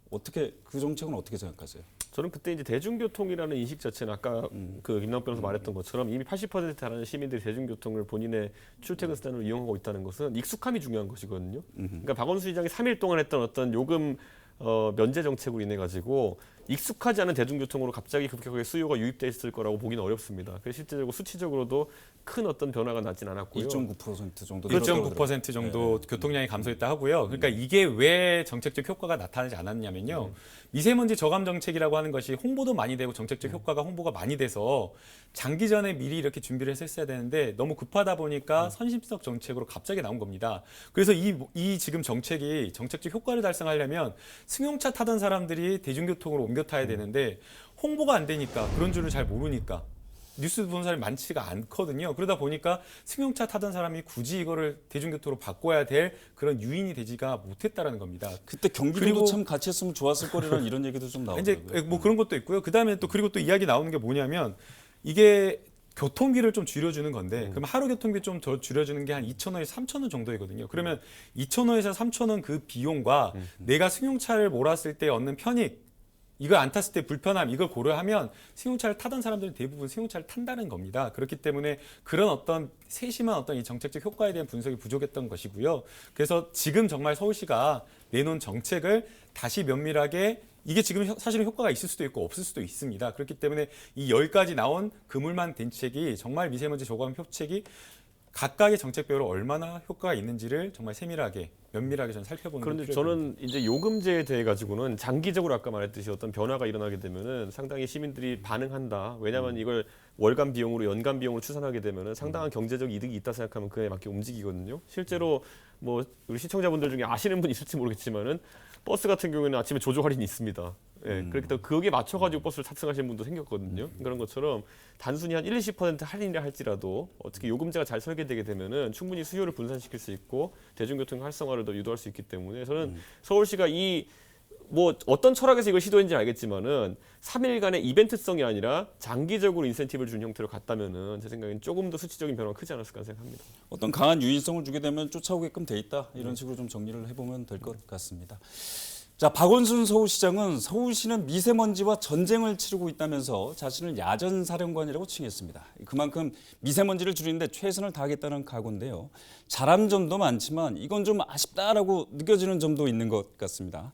어떻게 그 정책은 어떻게 생각하세요? 저는 그때 이제 대중교통이라는 인식 자체는 아까 그 김남국 변호사 말했던 것처럼 이미 80% 달하는 시민들이 대중교통을 본인의 출퇴근 수단으로 이용하고 있다는 것은 익숙함이 중요한 것이거든요. 그러니까 박원순 시장이 3일 동안 했던 어떤 요금 면제 정책으로 인해 가지고 익숙하지 않은 대중교통으로 갑자기 급격하게 수요가 유입돼 있을 거라고 보기는 어렵습니다. 그래서 실제적으로 수치적으로도 큰 어떤 변화가 나진 않았고요. 2.9% 정도. 1.9% 정도 교통량이 감소했다 하고요. 그러니까 이게 왜 정책적 효과가 나타나지 않았냐면요. 미세먼지 저감 정책이라고 하는 것이 홍보도 많이 되고 정책적 효과가 홍보가 많이 돼서 장기전에 미리 이렇게 준비를 했어야 되는데 너무 급하다 보니까 선심성 정책으로 갑자기 나온 겁니다. 그래서 이 지금 정책이 정책적 효과를 달성하려면 승용차 타던 사람들이 대중교통으로 옮겨 타야 되는데 홍보가 안 되니까 그런 줄을 잘 모르니까 뉴스 보는 사람이 많지가 않거든요. 그러다 보니까 승용차 타던 사람이 굳이 이거를 대중교통으로 바꿔야 될 그런 유인이 되지가 못했다라는 겁니다. 그때 경기도도 그리고 참 같이 했으면 좋았을 거라는 이런 얘기도 좀 이제 나오더라고요. 뭐 그런 것도 있고요. 그다음에 또 그리고 또 이야기 나오는 게 뭐냐면 이게 교통비를 좀 줄여주는 건데 그럼 하루 교통비 좀 더 줄여주는 게 한 2,000원에서 3,000원 정도이거든요. 그러면 2,000원에서 3,000원 그 비용과 내가 승용차를 몰았을 때 얻는 편익 이걸 안 탔을 때 불편함 이걸 고려하면 승용차를 타던 사람들은 대부분 승용차를 탄다는 겁니다. 그렇기 때문에 그런 어떤 세심한 어떤 이 정책적 효과에 대한 분석이 부족했던 것이고요. 그래서 지금 정말 서울시가 내놓은 정책을 다시 면밀하게 이게 지금 사실은 효과가 있을 수도 있고 없을 수도 있습니다. 그렇기 때문에 이 10가지 나온 그물만 된 책이 정말 미세먼지 저감 효책이 각각의 정책별로 얼마나 효과가 있는지를 정말 세밀하게 면밀하게 좀 살펴보는 그런데 게 저는 이제 요금제에 대해 가지고는 장기적으로 아까 말했듯이 어떤 변화가 일어나게 되면은 상당히 시민들이 반응한다. 왜냐하면 이걸 월간 비용으로 연간 비용으로 추산하게 되면은 상당한 경제적 이득이 있다 생각하면 그에 맞게 움직이거든요. 실제로 뭐 우리 시청자분들 중에 아시는 분 있을지 모르겠지만은 버스 같은 경우에는 아침에 조조 할인이 있습니다. 예, 그렇기 때문에 거기에 맞춰가지고 버스를 탑승하시는 분도 생겼거든요. 그런 것처럼 단순히 한 20% 할인이라 할지라도 어떻게 요금제가 잘 설계되게 되면은 충분히 수요를 분산시킬 수 있고 대중교통 활성화를 더 유도할 수 있기 때문에 저는 서울시가 이 뭐 어떤 철학에서 이걸 시도했는지 알겠지만은 3일간의 이벤트성이 아니라 장기적으로 인센티브를 준 형태로 갔다면은 제 생각엔 조금 더 수치적인 변화가 크지 않았을까 생각합니다. 어떤 강한 유인성을 주게 되면 쫓아오게끔 돼 있다. 이런 식으로 좀 정리를 해보면 될 것 같습니다. 자, 박원순 서울시장은 서울시는 미세먼지와 전쟁을 치르고 있다면서 자신을 야전사령관이라고 칭했습니다. 그만큼 미세먼지를 줄이는데 최선을 다하겠다는 각오인데요. 잘한 점도 많지만 이건 좀 아쉽다라고 느껴지는 점도 있는 것 같습니다.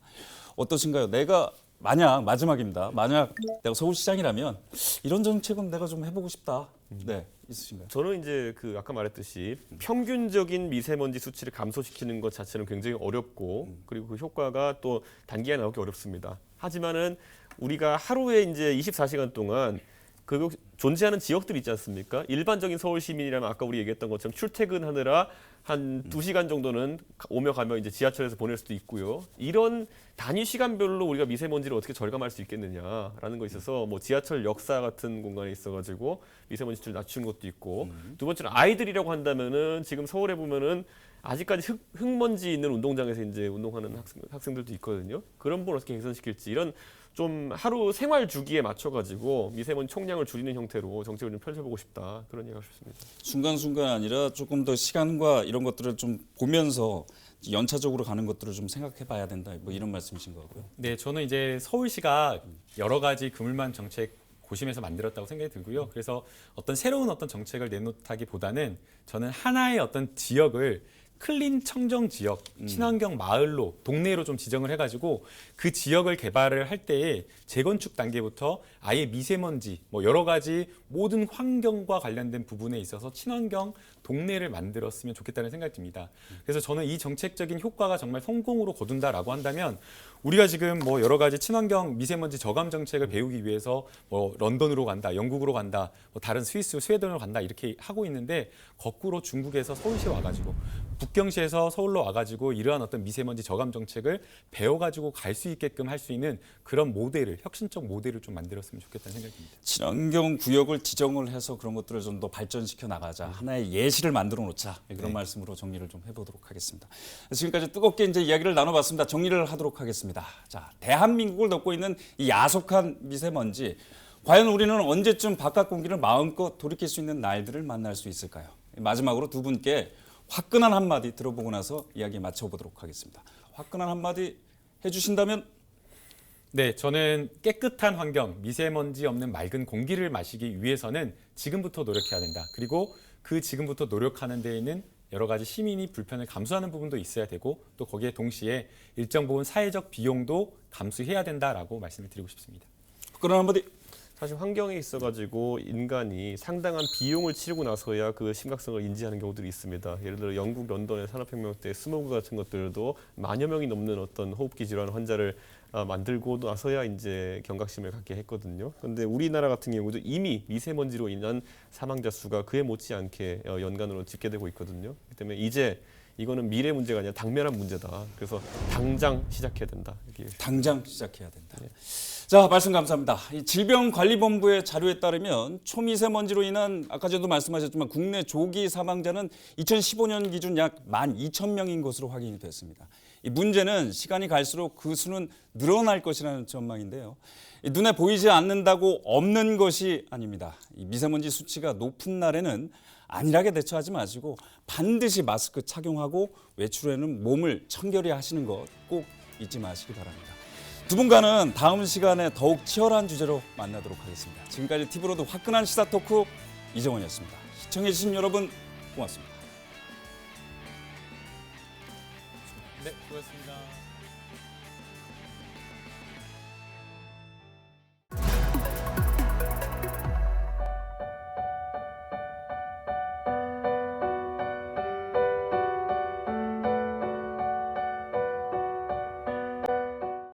어떠신가요? 내가 만약 마지막입니다. 만약 내가 서울시장이라면 이런 정책은 내가 좀 해보고 싶다. 네, 있으신가요? 저는 이제 그 아까 말했듯이 평균적인 미세먼지 수치를 감소시키는 것 자체는 굉장히 어렵고 그리고 그 효과가 또 단기간에 나오기 어렵습니다. 하지만은 우리가 하루에 이제 24시간 동안 그 존재하는 지역들이 있지 않습니까? 일반적인 서울 시민이라면 아까 우리 얘기했던 것처럼 출퇴근하느라 한 2시간 정도는 오며 가며 이제 지하철에서 보낼 수도 있고요. 이런 단위 시간별로 우리가 미세먼지를 어떻게 절감할 수 있겠느냐라는 거 있어서 뭐 지하철 역사 같은 공간에 있어가지고 미세먼지 를 낮추는 것도 있고 두 번째는 아이들이라고 한다면은 지금 서울에 보면은 아직까지 흙먼지 있는 운동장에서 이제 운동하는 학생들도 있거든요. 그런 부분 어떻게 개선시킬지 이런 좀 하루 생활 주기에 맞춰가지고 미세먼지 총량을 줄이는 형태로 정책을 좀 펼쳐보고 싶다 그런 얘기가 싶습니다. 순간순간 아니라 조금 더 시간과 이런 것들을 좀 보면서 연차적으로 가는 것들을 좀 생각해봐야 된다. 뭐 이런 말씀이신 거고요. 네, 저는 이제 서울시가 여러 가지 그물망 정책 고심해서 만들었다고 생각이 들고요. 그래서 어떤 새로운 어떤 정책을 내놓다기보다는 저는 하나의 어떤 지역을 클린 청정 지역, 친환경 마을로 동네로 좀 지정을 해가지고 그 지역을 개발을 할 때에 재건축 단계부터 아예 미세먼지, 뭐 여러 가지 모든 환경과 관련된 부분에 있어서 친환경 동네를 만들었으면 좋겠다는 생각이 듭니다. 그래서 저는 이 정책적인 효과가 정말 성공으로 거둔다라고 한다면 우리가 지금 뭐 여러 가지 친환경 미세먼지 저감 정책을 배우기 위해서 뭐 런던으로 간다, 영국으로 간다, 뭐 다른 스위스, 스웨덴으로 간다 이렇게 하고 있는데 거꾸로 중국에서 서울시에 와가지고 북경시에서 서울로 와가지고 이러한 어떤 미세먼지 저감 정책을 배워가지고 갈 수 있게끔 할 수 있는 그런 모델을 혁신적 모델을 좀 만들었으면 좋겠다는 생각이 듭니다. 친환경 구역을 지정을 해서 그런 것들을 좀 더 발전시켜 나가자. 하나의 예시를 만들어 놓자. 그런 말씀으로 정리를 좀 해보도록 하겠습니다. 지금까지 뜨겁게 이제 이야기를 나눠봤습니다. 정리를 하도록 하겠습니다. 자, 대한민국을 덮고 있는 이 야속한 미세먼지. 과연 우리는 언제쯤 바깥 공기를 마음껏 돌이킬 수 있는 날들을 만날 수 있을까요? 마지막으로 두 분께 화끈한 한마디 들어보고 나서 이야기 마쳐보도록 하겠습니다. 화끈한 한마디 해주신다면? 네, 저는 깨끗한 환경, 미세먼지 없는 맑은 공기를 마시기 위해서는 지금부터 노력해야 된다. 그리고 그 지금부터 노력하는 데에는 여러 가지 시민이 불편을 감수하는 부분도 있어야 되고 또 거기에 동시에 일정 부분 사회적 비용도 감수해야 된다라고 말씀을 드리고 싶습니다. 화끈한 한마디. 사실 환경에 있어가지고 인간이 상당한 비용을 치르고 나서야 그 심각성을 인지하는 경우들이 있습니다. 예를 들어 영국 런던의 산업혁명 때 스모그 같은 것들도 만여 명이 넘는 어떤 호흡기 질환 환자를 만들고 나서야 이제 경각심을 갖게 했거든요. 그런데 우리나라 같은 경우도 이미 미세먼지로 인한 사망자 수가 그에 못지않게 연간으로 집계되고 있거든요. 그렇기 때문에 이제 이거는 미래 문제가 아니라 당면한 문제다. 그래서 당장 시작해야 된다. 당장 시작해야 된다. 자, 말씀 감사합니다. 이 질병관리본부의 자료에 따르면 초미세먼지로 인한 아까 전도 말씀하셨지만 국내 조기 사망자는 2015년 기준 약 12,000명인 것으로 확인이 됐습니다. 이 문제는 시간이 갈수록 그 수는 늘어날 것이라는 전망인데요. 눈에 보이지 않는다고 없는 것이 아닙니다. 이 미세먼지 수치가 높은 날에는 안일하게 대처하지 마시고 반드시 마스크 착용하고 외출에는 몸을 청결히 하시는 것 꼭 잊지 마시기 바랍니다. 두 분과는 다음 시간에 더욱 치열한 주제로 만나도록 하겠습니다. 지금까지 TV로드 화끈한 시사 토크 이정원이었습니다. 시청해주신 여러분 고맙습니다. 네, 수고하셨습니다.